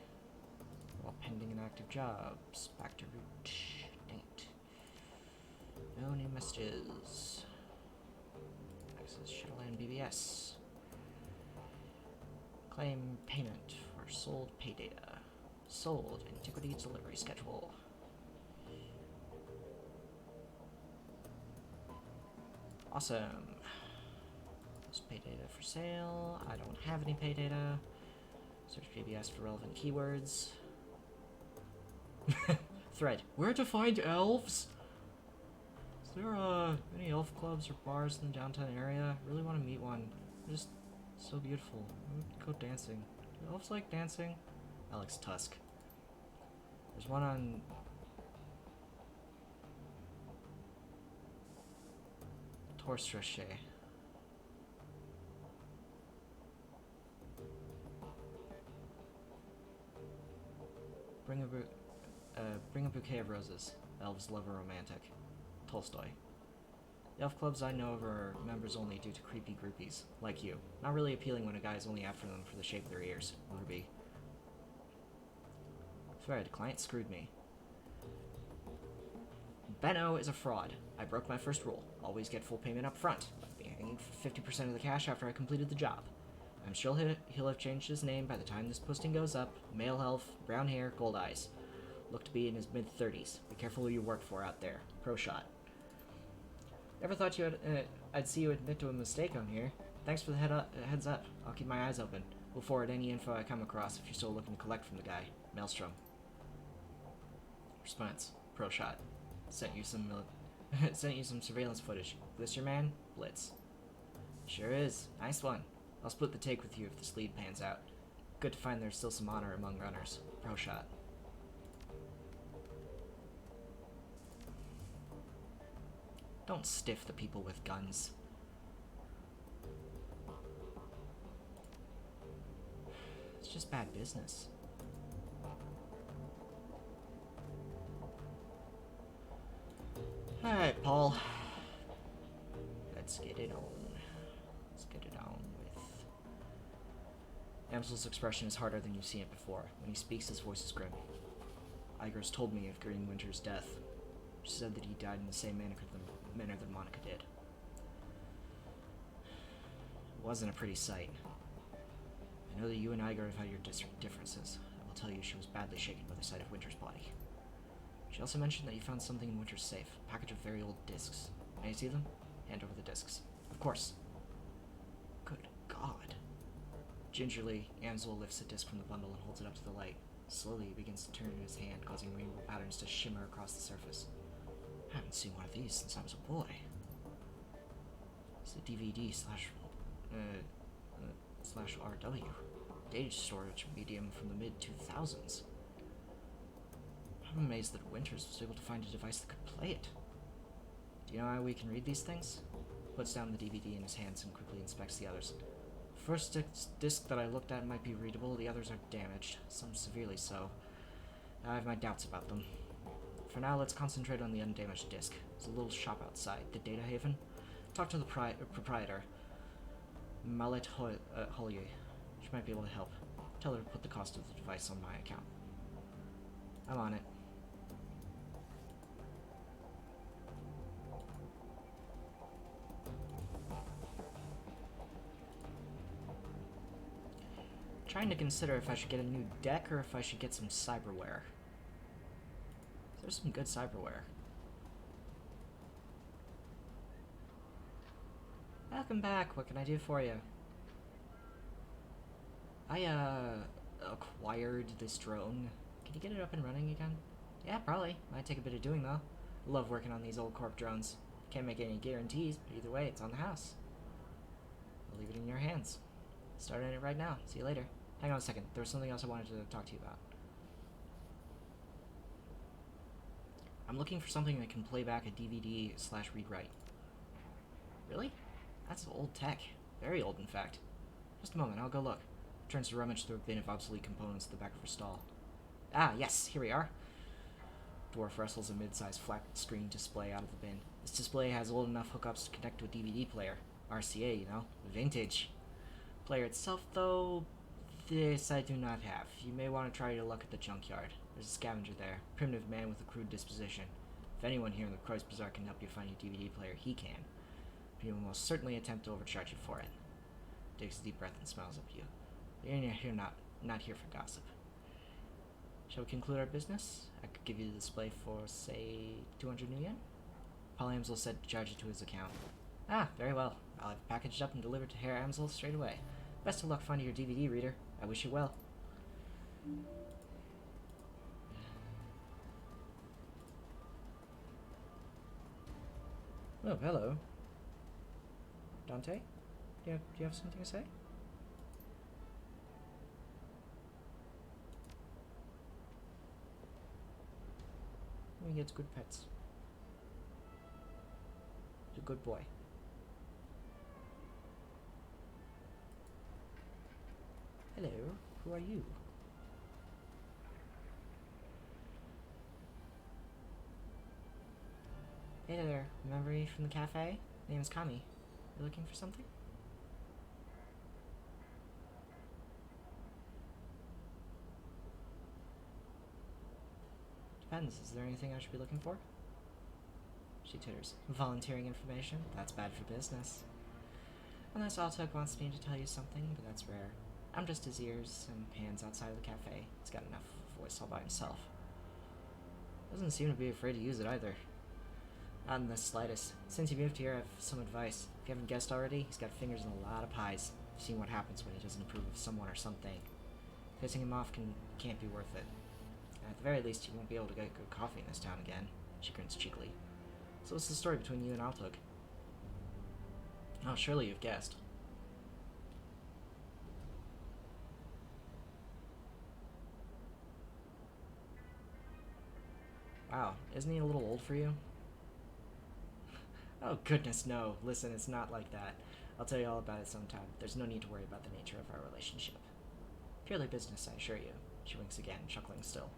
While pending inactive jobs. Back to root. Date. No new messages. Access Shadowrun BBS. Claim payment for sold pay data. Sold antiquity delivery schedule. Awesome. Pay data for sale. I don't have any pay data. Search PBS for relevant keywords. Thread. Where to find elves? Is there any elf clubs or bars in the downtown area? I really want to meet one. They're just so beautiful. I would go dancing. Do elves like dancing? Alex Tusk. There's one on Torstrache. Bring a bouquet of roses. Elves love a romantic. Tolstoy. The elf clubs I know of are members only due to creepy groupies, like you. Not really appealing when a guy is only after them for the shape of their ears. Ruby. Thread. Client screwed me. Benno is a fraud. I broke my first rule. Always get full payment up front. Left me hanging for 50% of the cash after I completed the job. I'm sure he'll have changed his name by the time this posting goes up. Male elf, brown hair, gold eyes. Look to be in his mid-30s. Be careful who you work for out there. Pro shot. Never thought I'd see you admit to a mistake on here. Thanks for the heads up. I'll keep my eyes open. We'll forward any info I come across if you're still looking to collect from the guy. Maelstrom. Response. Pro shot. Sent you some surveillance footage. This your man? Blitz. Sure is. Nice one. I'll split the take with you if this lead pans out. Good to find there's still some honor among runners. Pro shot. Don't stiff the people with guns. It's just bad business. Alright, Paul. Let's get it on. Let's get it on with... Amsel's expression is harder than you've seen it before. When he speaks, his voice is grim. Igor's told me of Green Winter's death. She said that he died in the same manner that Monica did. It wasn't a pretty sight. I know that you and Igor have had your differences. I will tell you she was badly shaken by the sight of Winter's body. She also mentioned that you found something in Winter's safe, a package of very old discs. May I see them? Hand over the discs. Of course. Good God. Gingerly, Amsel lifts a disc from the bundle and holds it up to the light. Slowly, he begins to turn in his hand, causing rainbow patterns to shimmer across the surface. I haven't seen one of these since I was a boy. It's a DVD slash RW. Data storage medium from the mid-2000s. I'm amazed that Winters was able to find a device that could play it. Do you know how we can read these things? Puts down the DVD in his hands and quickly inspects the others. The first disc that I looked at might be readable, the others are damaged, some severely so. I have my doubts about them. For now, let's concentrate on the undamaged disc. There's a little shop outside, the Data Haven. Talk to the proprietor, Mallet Hollier. She might be able to help. Tell her to put the cost of the device on my account. I'm on it. Trying to consider if I should get a new deck or if I should get some cyberware. There's some good cyberware. Welcome back. What can I do for you? I acquired this drone. Can you get it up and running again? Yeah, probably. Might take a bit of doing though. I love working on these old corp drones. Can't make any guarantees, but either way, it's on the house. I'll leave it in your hands. Starting it right now. See you later. Hang on a second. There was something else I wanted to talk to you about. I'm looking for something that can play back a DVD slash read-write. Really? That's old tech. Very old, in fact. Just a moment. I'll go look. Turns to rummage through a bin of obsolete components at the back of her stall. Ah, yes. Here we are. Dwarf wrestles a mid-sized flat-screen display out of the bin. This display has old enough hookups to connect to a DVD player. RCA, you know. Vintage. Player itself, though, this I do not have. You may want to try your luck at the junkyard. There's a scavenger there. Primitive man with a crude disposition. If anyone here in the Croy's Bazaar can help you find your DVD player, he can. But he will most certainly attempt to overcharge you for it. Takes a deep breath and smiles up at you. You're here not here for gossip. Shall we conclude our business? I could give you the display for, say, 200 new yen? Paul Amsel said to charge it to his account. Ah, very well. I'll have it packaged up and delivered to Herr Amsel straight away. Best of luck finding your DVD reader. I wish you well. Oh, hello. Dante? Do you have something to say? He gets good pets. He's a good boy. Hello, who are you? Hey there, remember me from the cafe? My name's Kami. You looking for something? Depends. Is there anything I should be looking for? She titters. Volunteering information? That's bad for business. Unless Altok wants me to tell you something, but that's rare. I'm just his ears and hands outside of the cafe. He's got enough voice all by himself. Doesn't seem to be afraid to use it either. Not in the slightest. Since he moved here, I have some advice. If you haven't guessed already, he's got fingers in a lot of pies. You've seen what happens when he doesn't approve of someone or something. Pissing him off can't be worth it. At the very least, you won't be able to get good coffee in this town again. She grins cheekily. So what's the story between you and Altok? Oh, surely you've guessed. Wow, isn't he a little old for you? Oh, goodness, no. Listen, it's not like that. I'll tell you all about it sometime. There's no need to worry about the nature of our relationship. Purely business, I assure you. She winks again, chuckling still.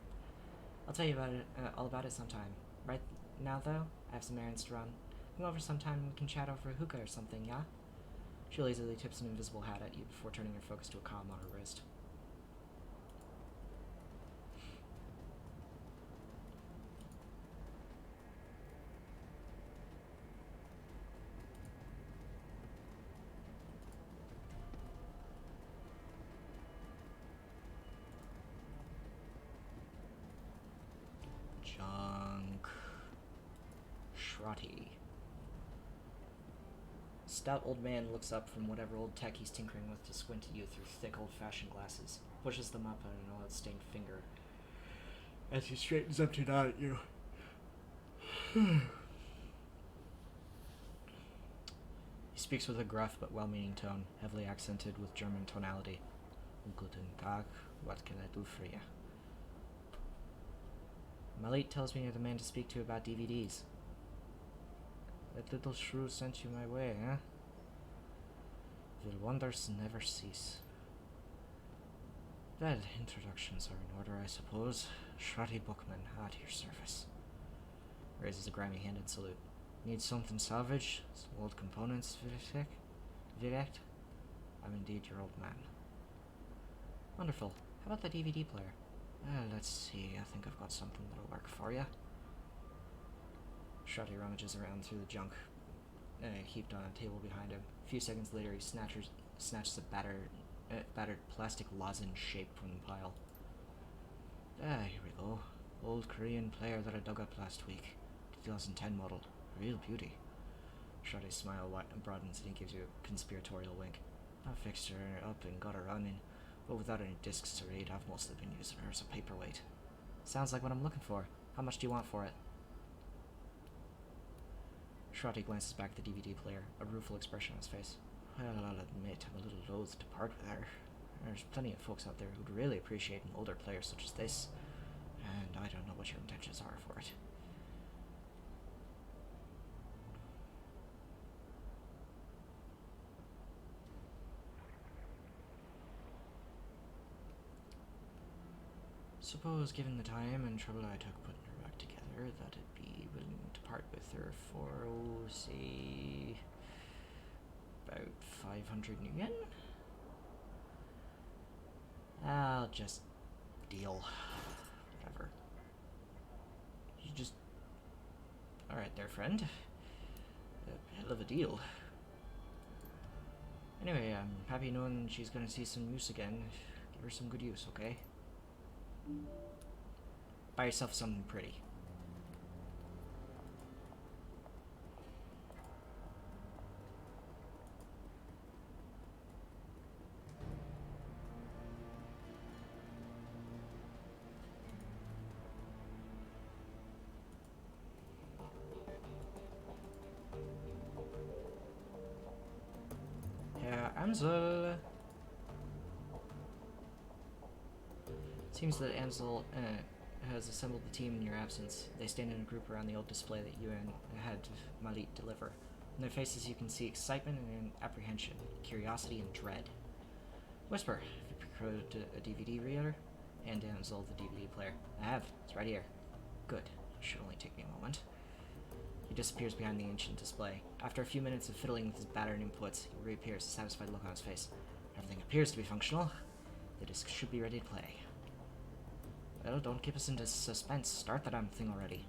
I'll tell you about it, all about it sometime. Right now, though, I have some errands to run. Come over sometime and we can chat over a hookah or something, yeah? She lazily tips an invisible hat at you before turning her focus to a comm on her wrist. Junk. Shrotty. Stout old man looks up from whatever old tech he's tinkering with to squint at you through thick old-fashioned glasses, pushes them up on an oil-stained finger as he straightens up to nod at you. He speaks with a gruff but well-meaning tone, heavily accented with German tonality. Guten Tag, what can I do for you? Malit tells me you're the man to speak to about DVDs. That little shrew sent you my way, huh? The wonders never cease. Well, introductions are in order, I suppose. Shratty Bookman, at your service. Raises a grimy hand in salute. Need something salvage? Some old components, Virek? I'm indeed your old man. Wonderful. How about the DVD player? Let's see. I think I've got something that'll work for you. Shratty rummages around through the junk heaped on a table behind him. A few seconds later, he snatches a battered plastic lozenge shape from the pile. Here we go. Old Korean player that I dug up last week. 2010 model. Real beauty. Shratty's smile broadens and he gives you a conspiratorial wink. I fixed her up and got her running, but without any discs to read, I've mostly been using her as a paperweight. Sounds like what I'm looking for. How much do you want for it? Shratty glances back at the DVD player, a rueful expression on his face. Well, I'll admit I'm a little loath to part with her. There's plenty of folks out there who'd really appreciate an older player such as this, and I don't know what your intentions are for it. Suppose, given the time and trouble I took putting her back together, that I'd be willing to part with her for, say, about 500 yen? I'll just deal. Whatever. You just... Alright there, friend. A hell of a deal. Anyway, I'm happy knowing she's gonna see some use again. Give her some good use, okay? Buy yourself something pretty. Herr Amsel. Seems that Amsel has assembled the team in your absence. They stand in a group around the old display that you had Malit deliver. In their faces you can see excitement and apprehension, curiosity and dread. Whisper, have you procured a DVD reader? And Amsel the DVD player. I have. It's right here. Good. It should only take me a moment. He disappears behind the ancient display. After a few minutes of fiddling with his battered inputs, he reappears, a satisfied look on his face. Everything appears to be functional. The disc should be ready to play. Well, don't keep us into suspense. Start that damn thing already.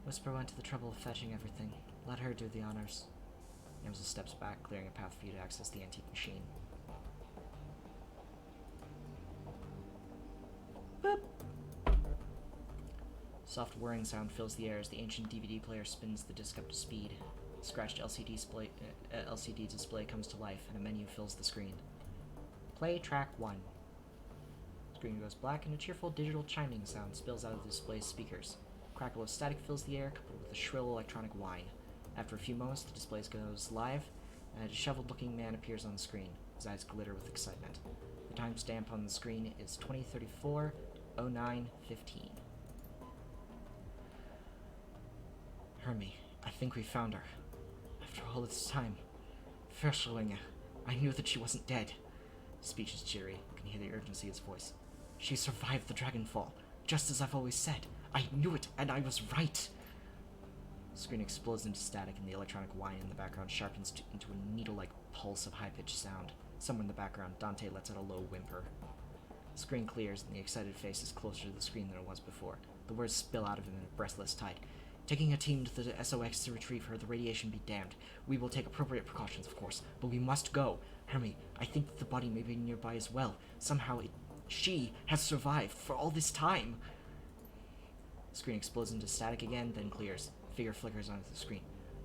Whisper went to the trouble of fetching everything. Let her do the honors. Amsel steps back, clearing a path for you to access the antique machine. Boop! Soft whirring sound fills the air as the ancient DVD player spins the disc up to speed. The scratched LCD display comes to life, and a menu fills the screen. Play track 1. Screen goes black, and a cheerful digital chiming sound spills out of the display's speakers. A crackle of static fills the air, coupled with a shrill electronic whine. After a few moments, the display goes live, and a disheveled-looking man appears on the screen. His eyes glitter with excitement. The timestamp on the screen is 2034-09-15. Hermie, I think we found her. After all this time, Verschlinge, I knew that she wasn't dead. His speech is cheery. You can hear the urgency in his voice. She survived the Dragonfall, just as I've always said. I knew it, and I was right. The screen explodes into static, and the electronic whine in the background sharpens into a needle-like pulse of high-pitched sound. Somewhere in the background, Dante lets out a low whimper. The screen clears, and the excited face is closer to the screen than it was before. The words spill out of him in a breathless tide. Taking a team to the SOX to retrieve her, the radiation be damned. We will take appropriate precautions, of course, but we must go. Hermie, I think that the body may be nearby as well. Somehow she has survived for all this time. The screen explodes into static again, then clears. Figure flickers onto the screen.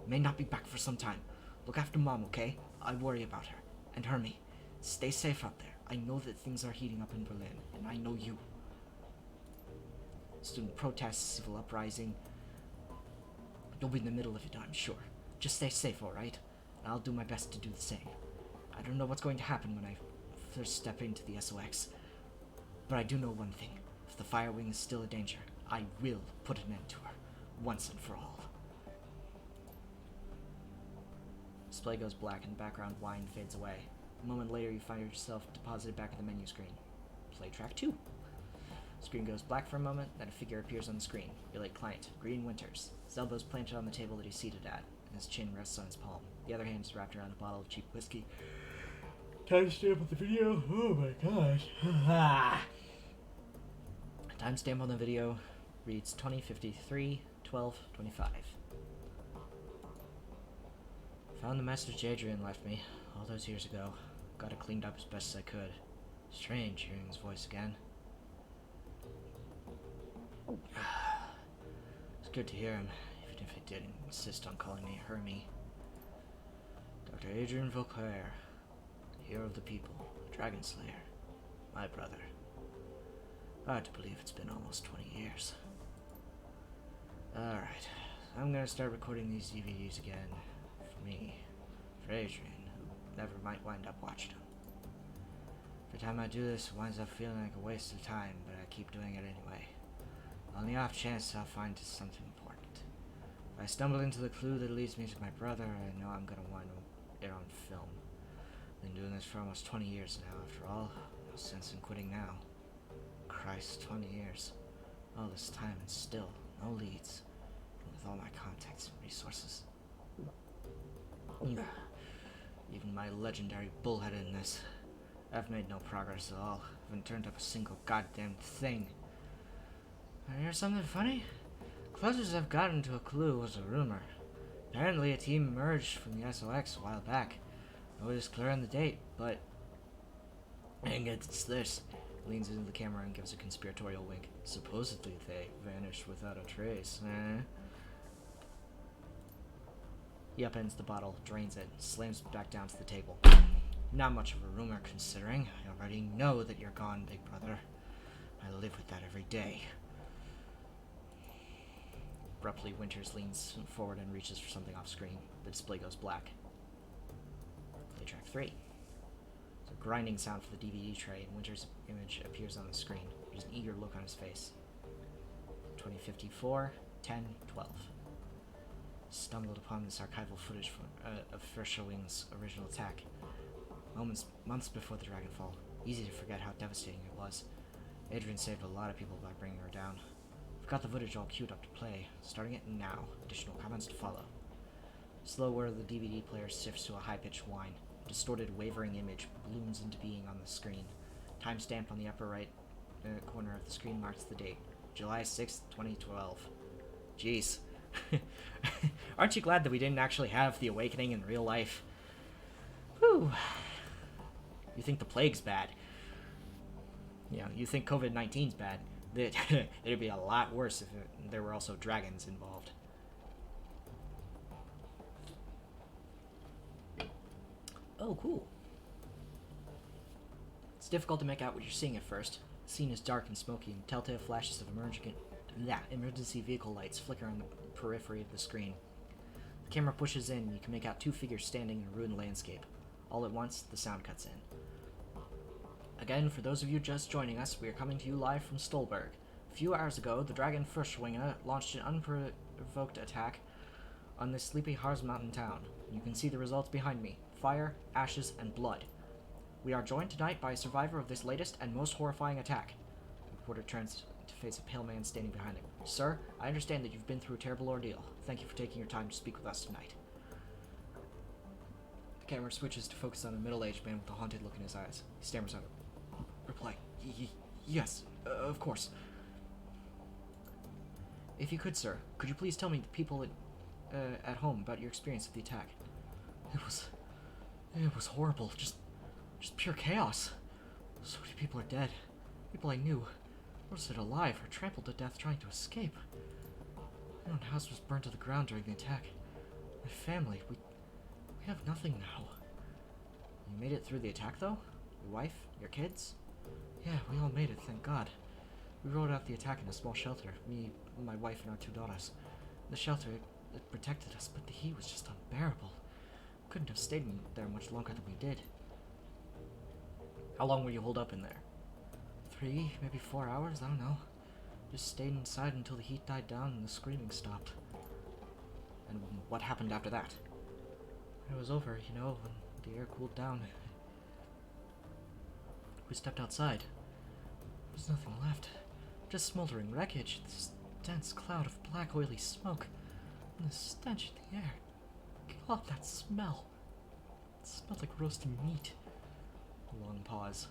May not be back for some time. Look after Mom, okay? I worry about her. And Hermie, stay safe out there. I know that things are heating up in Berlin, and I know you. Student protests, civil uprising. You'll be in the middle of it, I'm sure. Just stay safe, alright? And I'll do my best to do the same. I don't know what's going to happen when I first step into the SOX. But I do know one thing. If the Fire Wing is still a danger, I will put an end to her. Once and for all. Display goes black and the background whine fades away. A moment later, you find yourself deposited back at the menu screen. Play track 2. Screen goes black for a moment, then a figure appears on the screen. Your late client, Green Winters. His elbows planted on the table that he's seated at, and his chin rests on his palm. The other hand is wrapped around a bottle of cheap whiskey. Timestamp on the video. Oh my gosh. Timestamp on the video reads 20:53, 12:25. Found the message Adrian left me all those years ago. Got it cleaned up as best as I could. Strange hearing his voice again. It's good to hear him, even if he didn't insist on calling me Hermie. Dr. Adrian Vauclair, hero of the people, Dragon Slayer, my brother. Hard to believe it's been almost 20 years. Alright, I'm gonna start recording these DVDs again. For me. For Adrian, who never might wind up watching them. Every time I do this, it winds up feeling like a waste of time, but I keep doing it anyway. On the off chance I'll find something important. If I stumble into the clue that leads me to my brother, I know I'm gonna wind it on film. Been doing this for almost 20 years now, after all. No sense in quitting now. Christ, 20 years. All this time and still, no leads. And with all my contacts and resources. Even my legendary bullheadedness. I've made no progress at all. Haven't turned up a single goddamn thing. I hear something funny? Closest I've gotten to a clue was a rumor. Apparently a team emerged from the SOX a while back. Nobody's clear on the date, but... And it's this. Leans into the camera and gives a conspiratorial wink. Supposedly they vanished without a trace, He upends the bottle, drains it, slams it back down to the table. Not much of a rumor, considering. I already know that you're gone, big brother. I live with that every day. Abruptly, Winters leans forward and reaches for something off screen. The display goes black. Play track 3. There's a grinding sound for the DVD tray, and Winters' image appears on the screen. There's an eager look on his face. 20:54, 10:12. Stumbled upon this archival footage of Verschling's original attack. Months before the Dragonfall. Easy to forget how devastating it was. Adrian saved a lot of people by bringing her down. I've got the footage all queued up to play, starting it now. Additional comments to follow. Slow whir of the DVD player sifts to a high-pitched whine. A distorted, wavering image blooms into being on the screen. Timestamp on the upper right corner of the screen marks the date. July 6th, 2012. Jeez. Aren't you glad that we didn't actually have the awakening in real life? Whew. You think the plague's bad. You think COVID-19's bad. It'd be a lot worse if there were also dragons involved. Oh, cool. It's difficult to make out what you're seeing at first. The scene is dark and smoky, and telltale flashes of emergency vehicle lights flicker on the periphery of the screen. The camera pushes in, and you can make out two figures standing in a ruined landscape. All at once, the sound cuts in. Again, for those of you just joining us, we are coming to you live from Stolberg. A few hours ago, the Dragon Verschlinge launched an unprovoked attack on this sleepy Harz Mountain town. You can see the results behind me. Fire, ashes, and blood. We are joined tonight by a survivor of this latest and most horrifying attack. The reporter turns to face a pale man standing behind him. Sir, I understand that you've been through a terrible ordeal. Thank you for taking your time to speak with us tonight. The camera switches to focus on a middle-aged man with a haunted look in his eyes. He stammers out a reply. Yes, of course. If you could, sir, could you please tell me the people at home about your experience of the attack? It was horrible. Just pure chaos. So many people are dead. People I knew. Roasted alive or trampled to death trying to escape. My own house was burned to the ground during the attack. My family, we have nothing now. You made it through the attack, though? Your wife? Your kids? Yeah, we all made it, thank God. We rode out the attack in a small shelter. Me, my wife, and our 2 daughters. The shelter, it protected us, but the heat was just unbearable. We couldn't have stayed in there much longer than we did. How long were you holed up in there? 3, maybe 4 hours, I don't know. Just stayed inside until the heat died down and the screaming stopped. And what happened after that? It was over, you know, when the air cooled down. We stepped outside. There was nothing left. Just smoldering wreckage, this dense cloud of black oily smoke, and the stench in the air. God, that smell. It smelled like roasted meat. A long pause.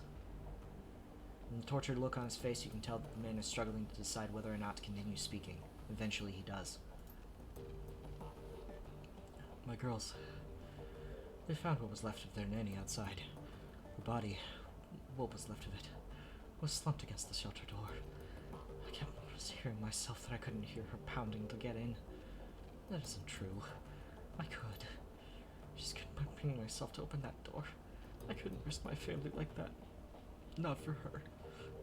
From the tortured look on his face, you can tell that the man is struggling to decide whether or not to continue speaking. Eventually he does. My girls. They found what was left of their nanny outside. Her body, what was left of it, was slumped against the shelter door. I kept hearing myself that I couldn't hear her pounding to get in. That isn't true. I could. I just couldn't bring myself to open that door. I couldn't risk my family like that. Not for her.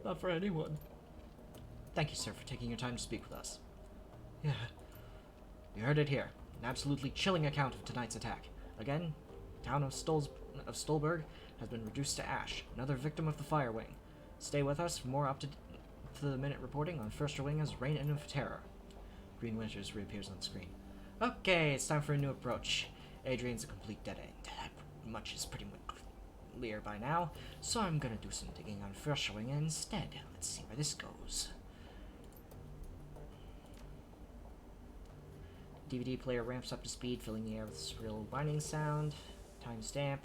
Not for anyone. Thank you, sir, for taking your time to speak with us. Yeah. You heard it here. An absolutely chilling account of tonight's attack. Again, the town of Stolberg has been reduced to ash, another victim of the fire wing. Stay with us for more up-to-the-minute reporting on First Wing's Reign of Terror. Green Winters reappears on the screen. Okay, it's time for a new approach. Adrian's a complete dead end. Much is pretty much clear by now, so I'm gonna do some digging on First Wing instead. Let's see where this goes. DVD player ramps up to speed, filling the air with a shrill whining sound. Timestamp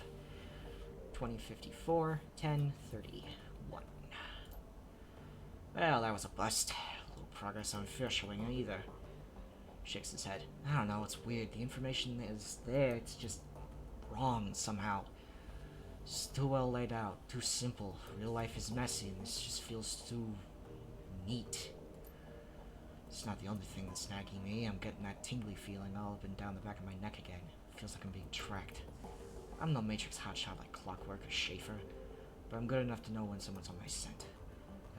2054 10:31. Well, that was a bust. Little progress on First Wing either. Shakes his head. I don't know, it's weird. The information is there, it's just wrong somehow. It's too well laid out, too simple. Real life is messy, and this just feels too neat. It's not the only thing that's nagging me. I'm getting that tingly feeling all up and down the back of my neck again. Feels like I'm being tracked. I'm no Matrix hotshot like Clockwork or Schaefer, but I'm good enough to know when someone's on my scent.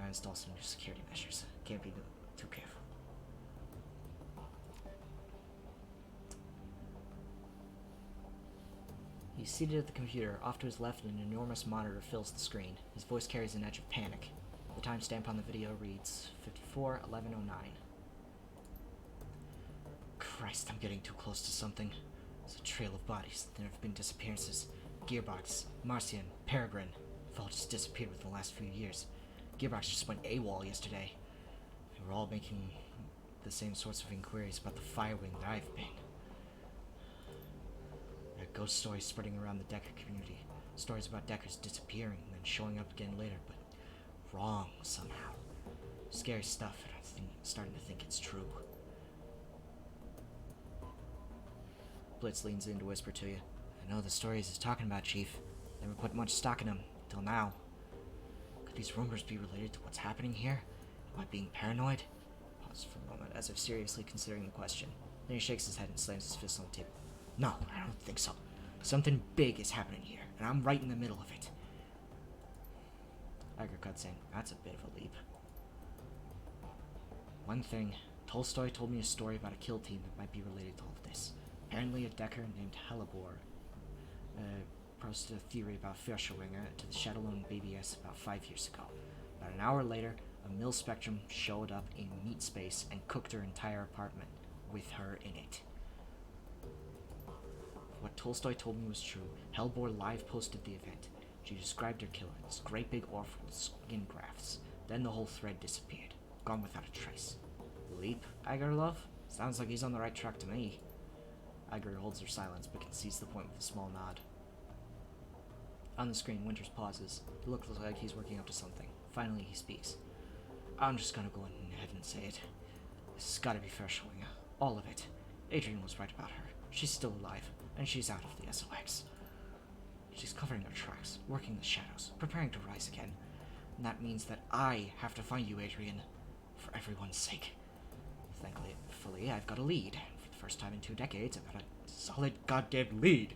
I install some new security measures. Can't be too careful. He's seated at the computer. Off to his left, an enormous monitor fills the screen. His voice carries an edge of panic. The timestamp on the video reads 54:11:09. Christ, I'm getting too close to something. There's a trail of bodies. There have been disappearances. Gearbox, Marcian, Peregrine. They've all just disappeared within the last few years. Gearbox just went AWOL yesterday. They were all making the same sorts of inquiries about the fire wing that I've been. There are ghost stories spreading around the Decker community. Stories about Deckers disappearing and then showing up again later, but wrong somehow. Scary stuff, and I'm starting to think it's true. Blitz leans in to whisper to you. I know the stories he's talking about, Chief. Never put much stock in them, till now. Could these rumors be related to what's happening here? Am I being paranoid? Pauses for a moment, as if seriously considering the question. Then he shakes his head and slams his fist on the table. No, I don't think so. Something big is happening here, and I'm right in the middle of it. Iger cuts in. That's a bit of a leap. One thing, Tolstoy told me a story about a kill team that might be related to all of this. Apparently a Decker named Hellebore posted a theory about Feuerschwinger to the Shadowrun BBS about 5 years ago. About an hour later, a Mill Spectrum showed up in Meat Space and cooked her entire apartment with her in it. If what Tolstoy told me was true, Hellbore live posted the event. She described her killer as great big orphan with skin grafts. Then the whole thread disappeared, gone without a trace. Leap, Agarlov? Sounds like he's on the right track to me. Agar holds her silence, but concedes the point with a small nod. On the screen, Winters pauses. It looks like he's working up to something. Finally, he speaks. I'm just gonna go ahead and say it. This has gotta be fair showing. All of it. Adrian was right about her. She's still alive, and she's out of the SOX. She's covering her tracks, working the shadows, preparing to rise again. And that means that I have to find you, Adrian. For everyone's sake. Thankfully, I've got a lead. For the first time in 2 decades, I've got a solid goddamn lead.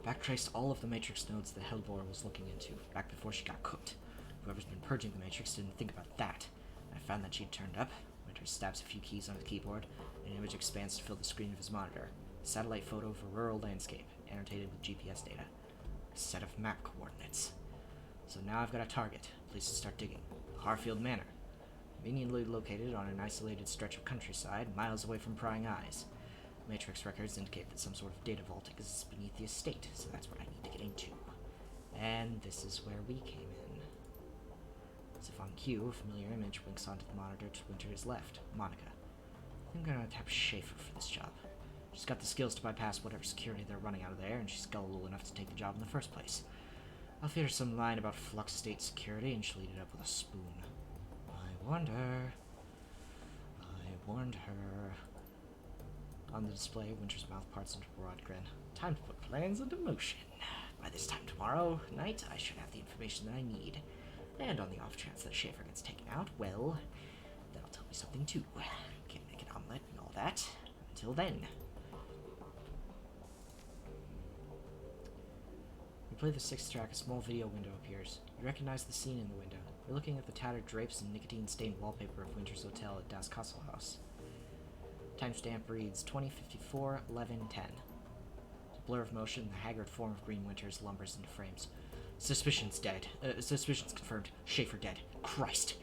Backtraced all of the Matrix nodes that Hellbore was looking into, back before she got cooked. Whoever's been purging the Matrix didn't think about that. I found that she'd turned up. Winters stabs a few keys on his keyboard, and an image expands to fill the screen of his monitor. A satellite photo of a rural landscape, annotated with GPS data. A set of map coordinates. So now I've got a target, a place to start digging. Harfield Manor. Conveniently located on an isolated stretch of countryside, miles away from prying eyes. Matrix records indicate that some sort of data vault exists beneath the estate, so that's what I need to get into. And this is where we came in. As if on cue, a familiar image winks onto the monitor to Winter's left, Monica. I think I'm gonna tap Schaefer for this job. She's got the skills to bypass whatever security they're running out of there, and she's gullible enough to take the job in the first place. I'll feed her some line about flux state security, and she'll eat it up with a spoon. I warned her. On the display, Winter's mouth parts into a broad grin. Time to put plans into motion. By this time tomorrow night, I should have the information that I need. And on the off chance that Schaefer gets taken out, well, that'll tell me something too. Can't make an omelet and all that. Until then. We play the 6th track, a small video window appears. You recognize the scene in the window. You're looking at the tattered drapes and nicotine-stained wallpaper of Winter's Hotel at Das Kasselhaus. Timestamp reads 2054-11-10. A blur of motion, the haggard form of Green Winters lumbers into frames. Suspicion's dead. Suspicion's confirmed. Schaefer dead. Christ!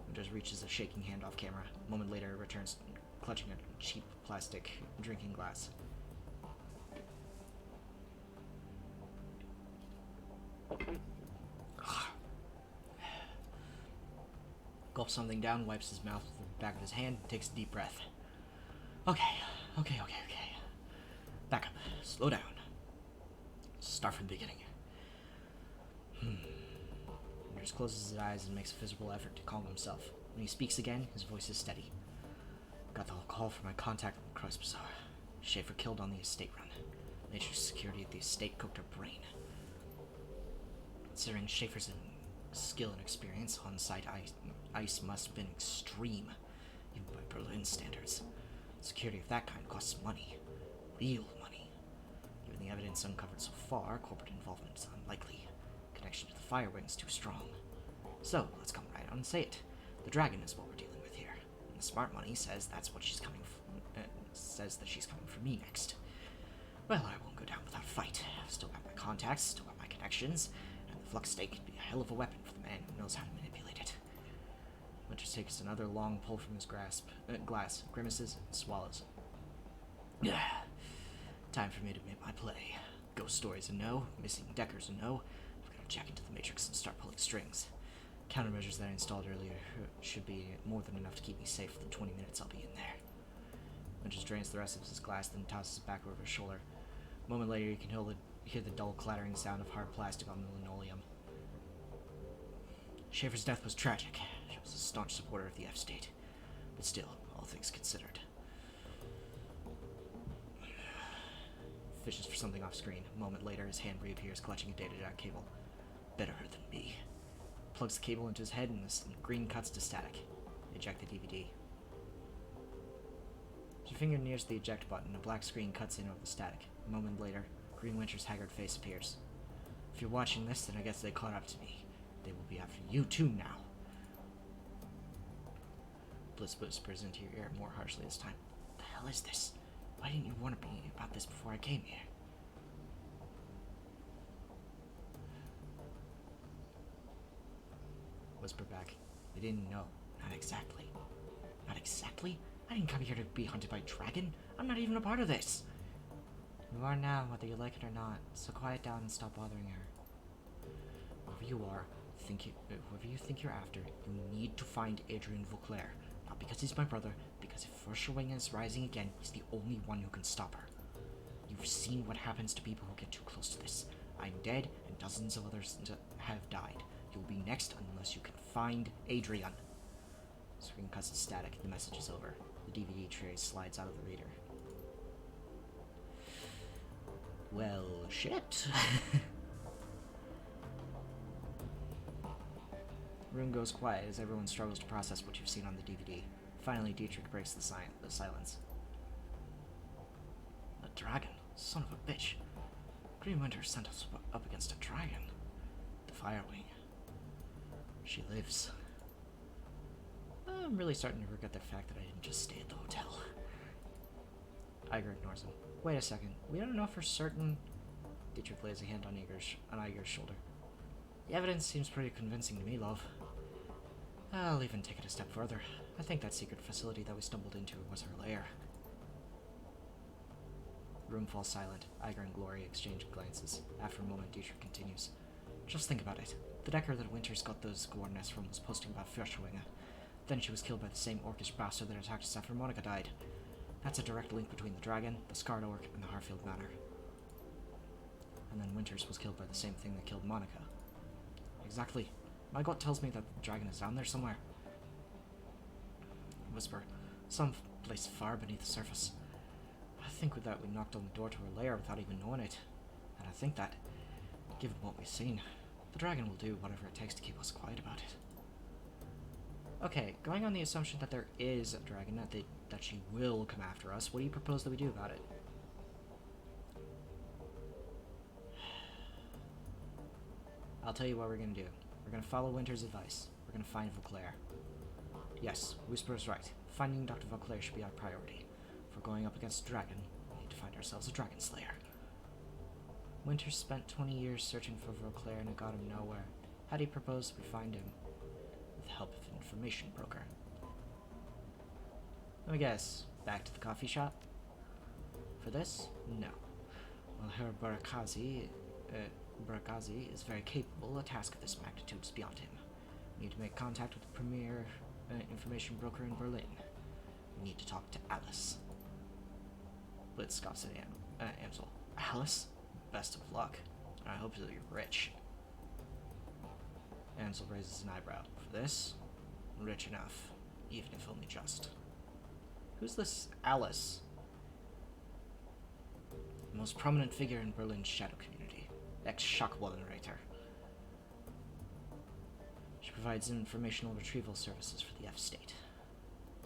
Winters reaches a shaking hand off camera. A moment later, returns clutching a cheap plastic drinking glass. Gulps something down, wipes his mouth with the back of his hand, and takes a deep breath. Okay. Back up. Slow down. Start from the beginning. Winters closes his eyes and makes a physical effort to calm himself. When he speaks again, his voice is steady. Got the call from my contact in the Kreuz Bazaar. Schaefer killed on the estate run. Nature's security at the estate cooked her brain. Considering Schaefer's skill and experience, on-site ice must have been extreme, even by Berlin standards. Security of that kind costs money. Real money. Given the evidence uncovered so far, corporate involvement is unlikely. Connection to the Fire Wing's too strong. So, let's come right out and say it. The dragon is what we're dealing with here. And the smart money says that's what she's coming says that she's coming for me next. Well, I won't go down without a fight. I've still got my contacts, still got my connections, and the flux stake could be a hell of a weapon for the man who knows how to manipulate it. Winters takes another long pull from his glass, grimaces, and swallows. Time for me to make my play. Ghost stories a no, missing Deckers a no. I've got to check into the Matrix and start pulling strings. Countermeasures that I installed earlier should be more than enough to keep me safe for the 20 minutes I'll be in there. Winters drains the rest of his glass, then tosses it back over his shoulder. A moment later, you can hear the dull clattering sound of hard plastic on the linoleum. Schaefer's death was tragic. She was a staunch supporter of the F-State. But still, all things considered. Fishes for something off screen. A moment later, his hand reappears, clutching a data jack cable. Better her than me. Plugs the cable into his head, and the screen cuts to static. Eject the DVD. As your finger nears the eject button, a black screen cuts in over the static. A moment later, Green Winter's haggard face appears. If you're watching this, then I guess they caught up to me. They will be after you too now. Bliss whispers into your ear more harshly this time. What the hell is this? Why didn't you warn me about this before I came here? Whisper back. They didn't know. Not exactly. Not Exactly? I didn't come here to be hunted by a dragon. I'm not even a part of this. You are now, whether you like it or not, so quiet down and stop bothering her. Whoever you are, whoever you think you're after, you need to find Adrian Vauclair. Not because he's my brother, because if Fushawing is rising again, he's the only one who can stop her. You've seen what happens to people who get too close to this. I'm dead, and dozens of others have died. You'll be next unless you can find Adrian. Screen cuts to static, the message is over. The DVD tray slides out of the reader. Well, shit. Room goes quiet as everyone struggles to process what you've seen on the DVD. Finally, Dietrich breaks the silence. A dragon? Son of a bitch. Green Winter sent us up against a dragon. The Firewing. She lives. I'm really starting to regret the fact that I didn't just stay at the hotel. Iger ignores him. Wait a second. We don't know for certain... Dietrich lays a hand on Iger's shoulder. The evidence seems pretty convincing to me, love. I'll even take it a step further. I think that secret facility that we stumbled into was her lair. Room falls silent. Iger and Glory exchange glances. After a moment, Dietrich continues. Just think about it. The Decker that Winters got those coordinates from was posting about Fürschwinger. Then she was killed by the same orcish bastard that attacked us after Monica died. That's a direct link between the dragon, the Scarred Orc, and the Harfield Manor. And then Winters was killed by the same thing that killed Monica. Exactly. My gut tells me that the dragon is down there somewhere. Whisper. Some place far beneath the surface. I think with that we knocked on the door to her lair without even knowing it. And I think that, given what we've seen, the dragon will do whatever it takes to keep us quiet about it. Okay, going on the assumption that there is a dragon, that she will come after us, what do you propose that we do about it? I'll tell you what we're going to do. We're going to follow Winter's advice. We're going to find Vauclair. Yes, Whisper is right. Finding Dr. Vauclair should be our priority. If we're going up against a dragon, we need to find ourselves a dragon slayer. Winter spent 20 years searching for Vauclair and it got him nowhere. How do you propose we find him? With the help of an information broker. Let me guess. Back to the coffee shop? For this? No. Well, Herr Barakazi is very capable. A task of this magnitude is beyond him. We need to make contact with the premier information broker in Berlin. We need to talk to Alice. Blitz scoffs at Amsel. Alice? Best of luck. I hope that you're rich. Amsel raises an eyebrow. For this? Rich enough. Even if only just. Who's this Alice? The most prominent figure in Berlin's shadow community. Ex-Shockwallen writer. She provides informational retrieval services for the F-State.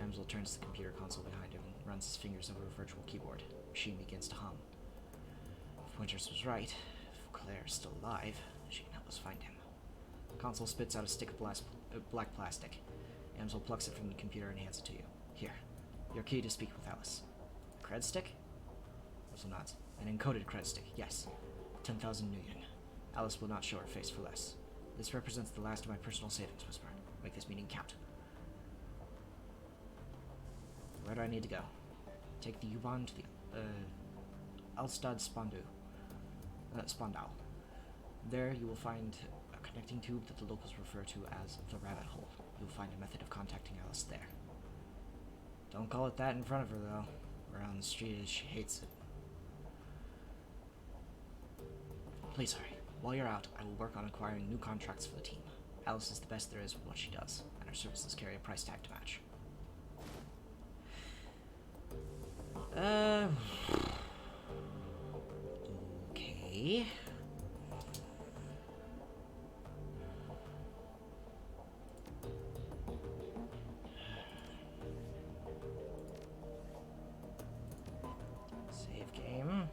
Amsel turns to the computer console behind him and runs his fingers over a virtual keyboard. The machine begins to hum. If Winters was right, if Claire's still alive, she can help us find him. The console spits out a stick of black plastic. Amsel plucks it from the computer and hands it to you. Here, your key to speak with Alice. A cred stick? Amsel nods. An encoded cred stick, yes. 10,000 nuyen. Alice will not show her face for less. This represents the last of my personal savings, Whisper. Make this meeting count. Where do I need to go? Take the U-Bahn to the, Alstad Spandau. There you will find a connecting tube that the locals refer to as the rabbit hole. You'll find a method of contacting Alice there. Don't call it that in front of her, though. Around the street, she hates it. Please hurry. While you're out, I will work on acquiring new contracts for the team. Alice is the best there is with what she does, and her services carry a price tag to match. Okay. Save game.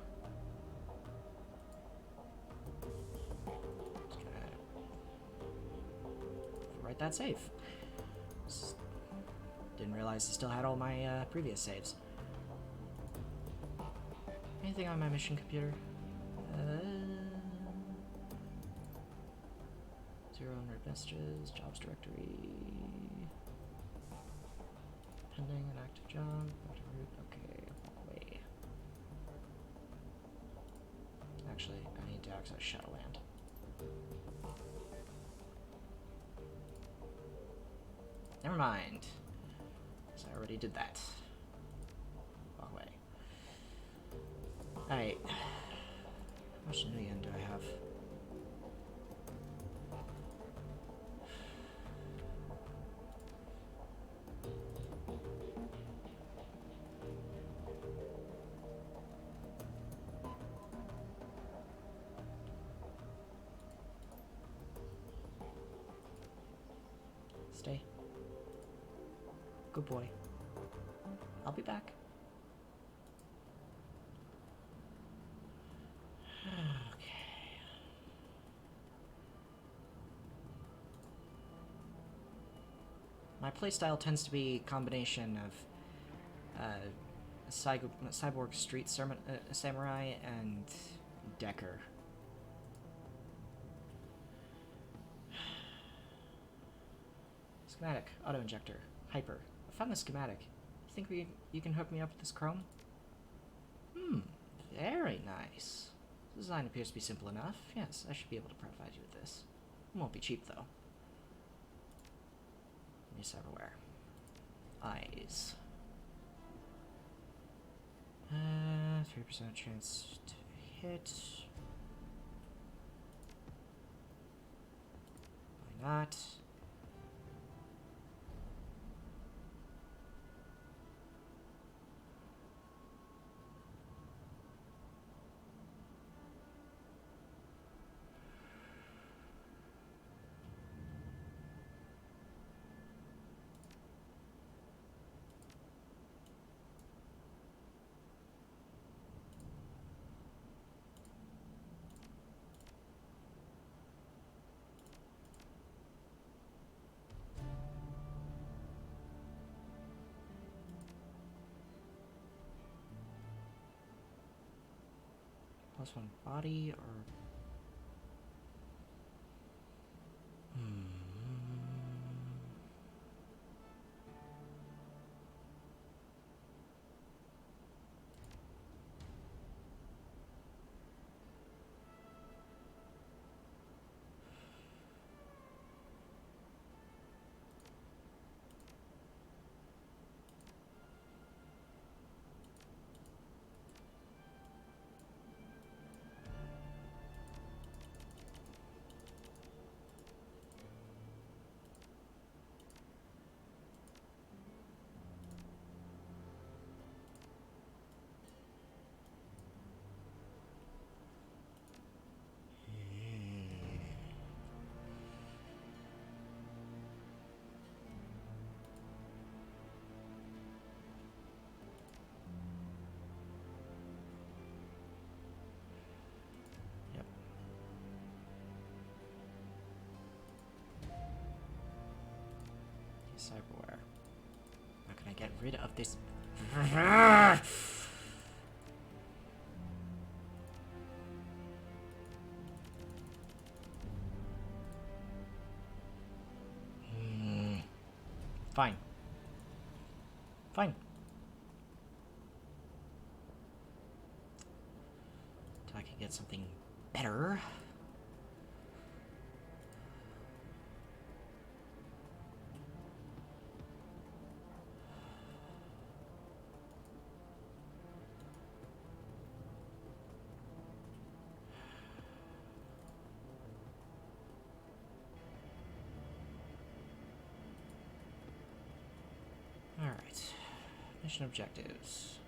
Just gonna write that save. Didn't realize I still had all my previous saves. Anything on my mission computer? 0 unread messages, jobs directory, pending an active job. Okay, wait. Actually, I need to access Shadowland. Never mind. Because I already did that. Walk away. Alright. How much Nuyen do I have? Stay. Good boy. I'll be back. Okay. My playstyle tends to be a combination of cyborg street samurai and Decker. Schematic, auto-injector, hyper. I found the schematic. You think you can hook me up with this chrome? Very nice. The design appears to be simple enough. Yes, I should be able to provide you with this. It won't be cheap, though. Use everywhere. Eyes. 3% chance to hit. Why not? +1 body or... Cyberware. How can I get rid of this? Fine. Fine. Till I can get something better. Alright. Mission objectives.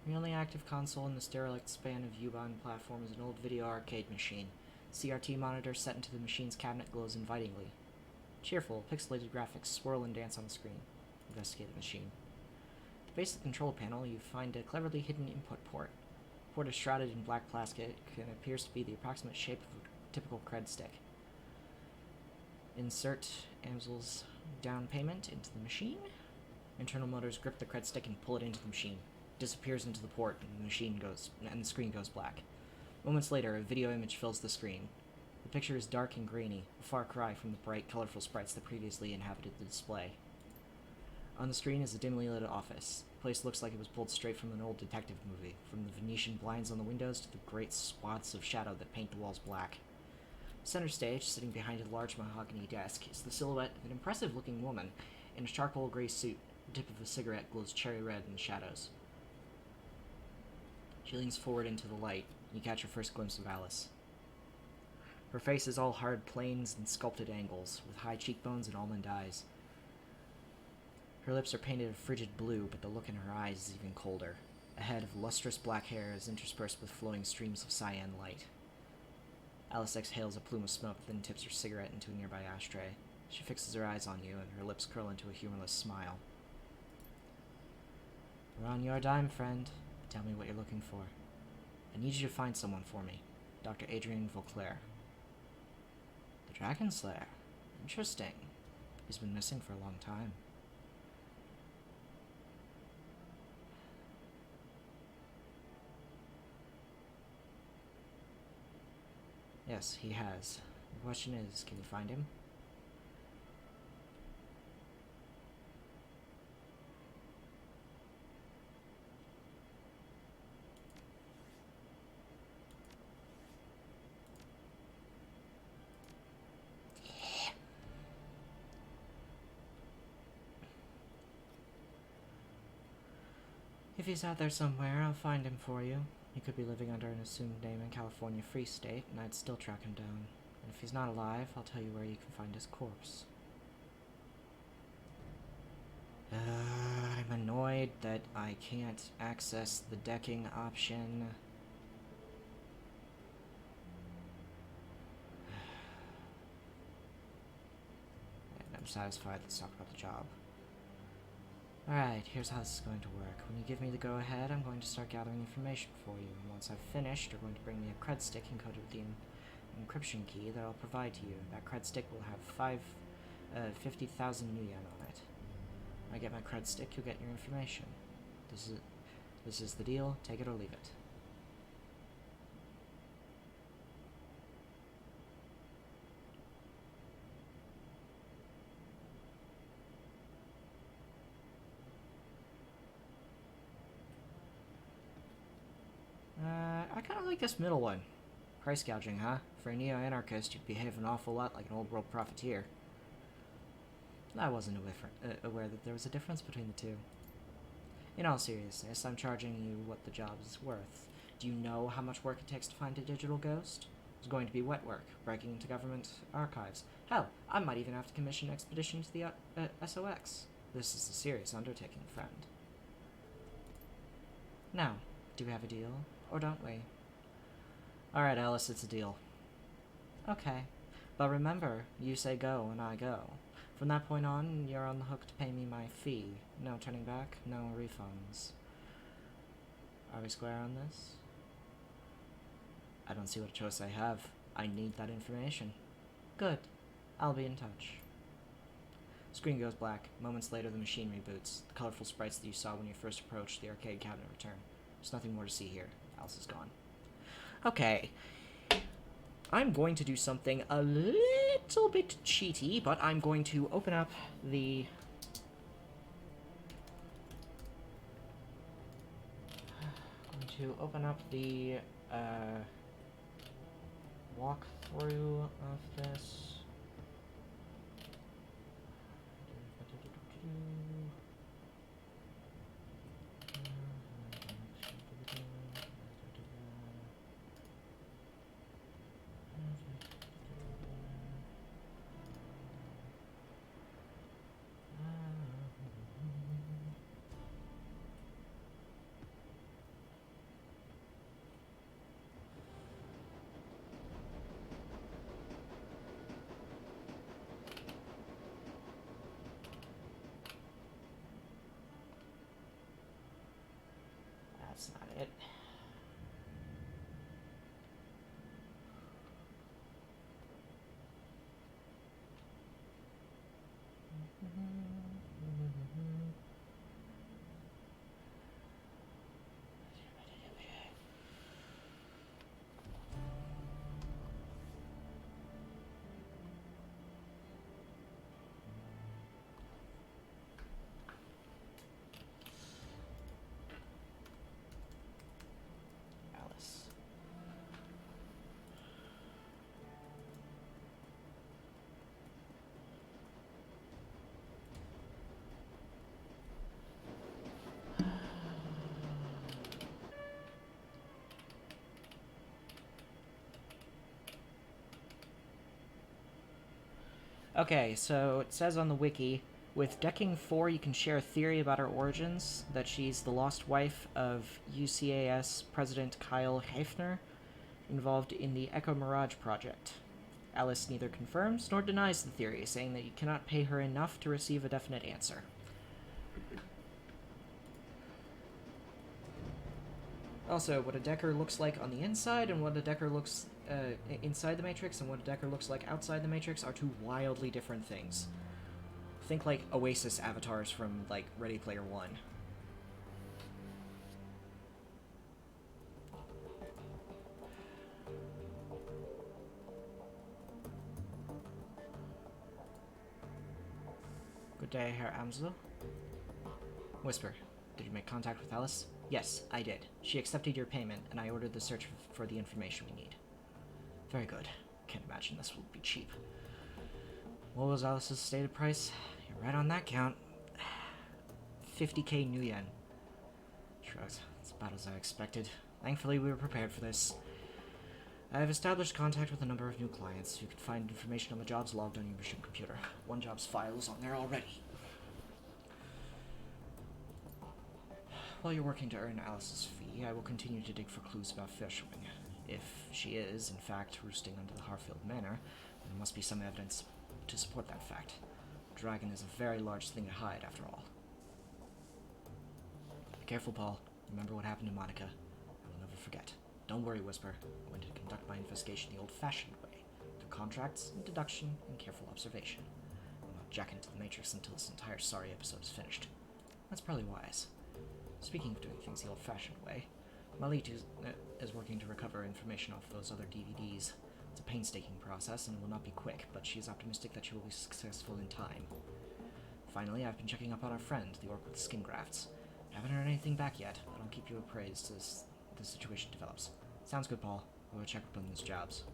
The only active console in the derelict span of U-bound platform is an old video arcade machine. CRT monitor set into the machine's cabinet glows invitingly. Cheerful, pixelated graphics swirl and dance on the screen. Investigate the machine. At the base of the control panel, you find a cleverly hidden input port. The port is shrouded in black plastic and appears to be the approximate shape of a typical cred stick. Insert Amsel's down payment into the machine. Internal motors grip the cred stick and pull it into the machine. It disappears into the port, and the screen goes black. Moments later, a video image fills the screen. The picture is dark and grainy, a far cry from the bright, colorful sprites that previously inhabited the display. On the screen is a dimly lit office. The place looks like it was pulled straight from an old detective movie, from the Venetian blinds on the windows to the great swaths of shadow that paint the walls black. Center stage, sitting behind a large mahogany desk, is the silhouette of an impressive-looking woman in a charcoal gray suit. The tip of a cigarette glows cherry red in the shadows. She leans forward into the light, and you catch your first glimpse of Alice. Her face is all hard planes and sculpted angles, with high cheekbones and almond eyes. Her lips are painted a frigid blue, but the look in her eyes is even colder. A head of lustrous black hair is interspersed with flowing streams of cyan light. Alice exhales a plume of smoke, then tips her cigarette into a nearby ashtray. She fixes her eyes on you, and her lips curl into a humorless smile. We're on your dime, friend. Tell me what you're looking for. I need you to find someone for me. Dr. Adrian Vauclair. The Dragon Slayer. Interesting. He's been missing for a long time. Yes, he has. The question is, can you find him? If he's out there somewhere, I'll find him for you. He could be living under an assumed name in California Free State, and I'd still track him down. And if he's not alive, I'll tell you where you can find his corpse. I'm annoyed that I can't access the decking option. And I'm satisfied. Let's talk about the job. Alright, here's how this is going to work. When you give me the go-ahead, I'm going to start gathering information for you, and once I've finished, you're going to bring me a cred stick encoded with the encryption key that I'll provide to you. That cred stick will have 50,000 new yen on it. When I get my cred stick, you'll get your information. This is the deal. Take it or leave it. I kind of like this middle one. Price gouging, huh? For a neo-anarchist, you'd behave an awful lot like an old-world profiteer. I wasn't aware that there was a difference between the two. In all seriousness, I'm charging you what the job is worth. Do you know how much work it takes to find a digital ghost? It's going to be wet work, breaking into government archives. Hell, I might even have to commission an expedition to the SOX. This is a serious undertaking, friend. Now, do we have a deal? Or don't we? Alright, Alice, it's a deal. Okay. But remember, you say go and I go. From that point on, you're on the hook to pay me my fee. No turning back, no refunds. Are we square on this? I don't see what choice I have. I need that information. Good. I'll be in touch. Screen goes black. Moments later, the machine reboots. The colorful sprites that you saw when you first approached the arcade cabinet return. There's nothing more to see here. Alice is gone. Okay. I'm going to do something a little bit cheaty, but I'm going to open up the... walkthrough of this. it. Alice. Okay, so it says on the wiki, with Decking 4 you can share a theory about her origins, that she's the lost wife of UCAS President Kyle Hefner, involved in the Echo Mirage project. Alice neither confirms nor denies the theory, saying that you cannot pay her enough to receive a definite answer. Also, what a Decker looks like on the inside and what a Decker looks inside the Matrix and what a Decker looks like outside the Matrix are two wildly different things. Think like Oasis avatars from, like, Ready Player One. Good day, Herr Amsel. Whisper, did you make contact with Alice? Yes, I did. She accepted your payment, and I ordered the search for the information we need. Very good. Can't imagine this will be cheap. What was Alice's stated price? You're right on that count. 50k new yen. Shrugs. It's about as I expected. Thankfully, we were prepared for this. I have established contact with a number of new clients. You can find information on the jobs logged on your mission computer. One job's file is on there already. While you're working to earn Alice's fee, I will continue to dig for clues about Fishwing. If she is, in fact, roosting under the Harfield Manor, there must be some evidence to support that fact. A dragon is a very large thing to hide, after all. Be careful, Paul. Remember what happened to Monica. I will never forget. Don't worry, Whisper. I'm going to conduct my investigation the old-fashioned way, through contracts and deduction and careful observation. I'll not jack into the Matrix until this entire sorry episode is finished. That's probably wise. Speaking of doing things the old-fashioned way, Malit is working to recover information off those other DVDs. It's a painstaking process and will not be quick, but she is optimistic that she will be successful in time. Finally, I've been checking up on our friend, the orc with skin grafts. I haven't heard anything back yet, but I'll keep you appraised as the situation develops. Sounds good, Paul. We'll check up on these jobs.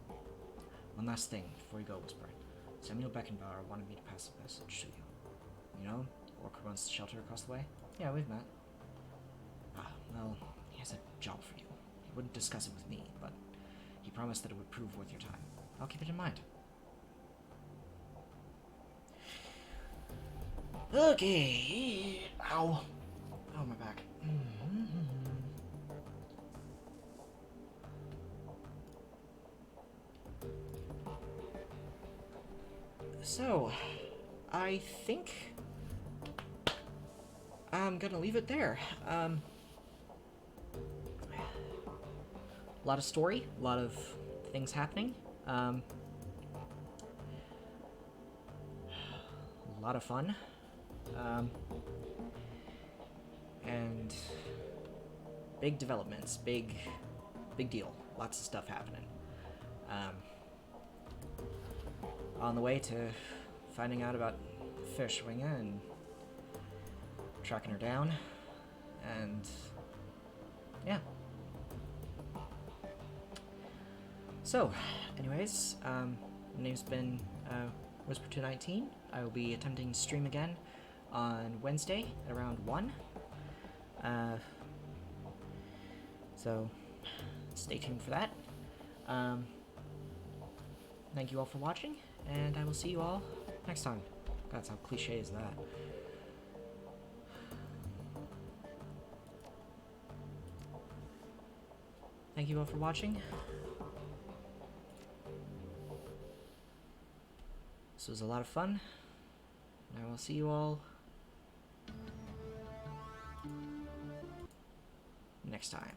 One last thing before you go, Whisper. Samuel Beckenbauer wanted me to pass a message to you. You know, orc who runs the shelter across the way? Yeah, we've met. Ah, well, he has a job for you. He wouldn't discuss it with me, but he promised that it would prove worth your time. I'll keep it in mind. Okay. Ow. Oh, my back. So, I think I'm gonna leave it there. A lot of story, a lot of things happening. A lot of fun. And big developments, big deal. Lots of stuff happening. On the way to finding out about Fishwinger and tracking her down, and yeah. So, anyways, my name's been Whisper219. I will be attempting to stream again on Wednesday at around 1. So, stay tuned for that. Thank you all for watching, and I will see you all next time. God, how cliche is that? Thank you all for watching. This was a lot of fun, and I will see you all next time.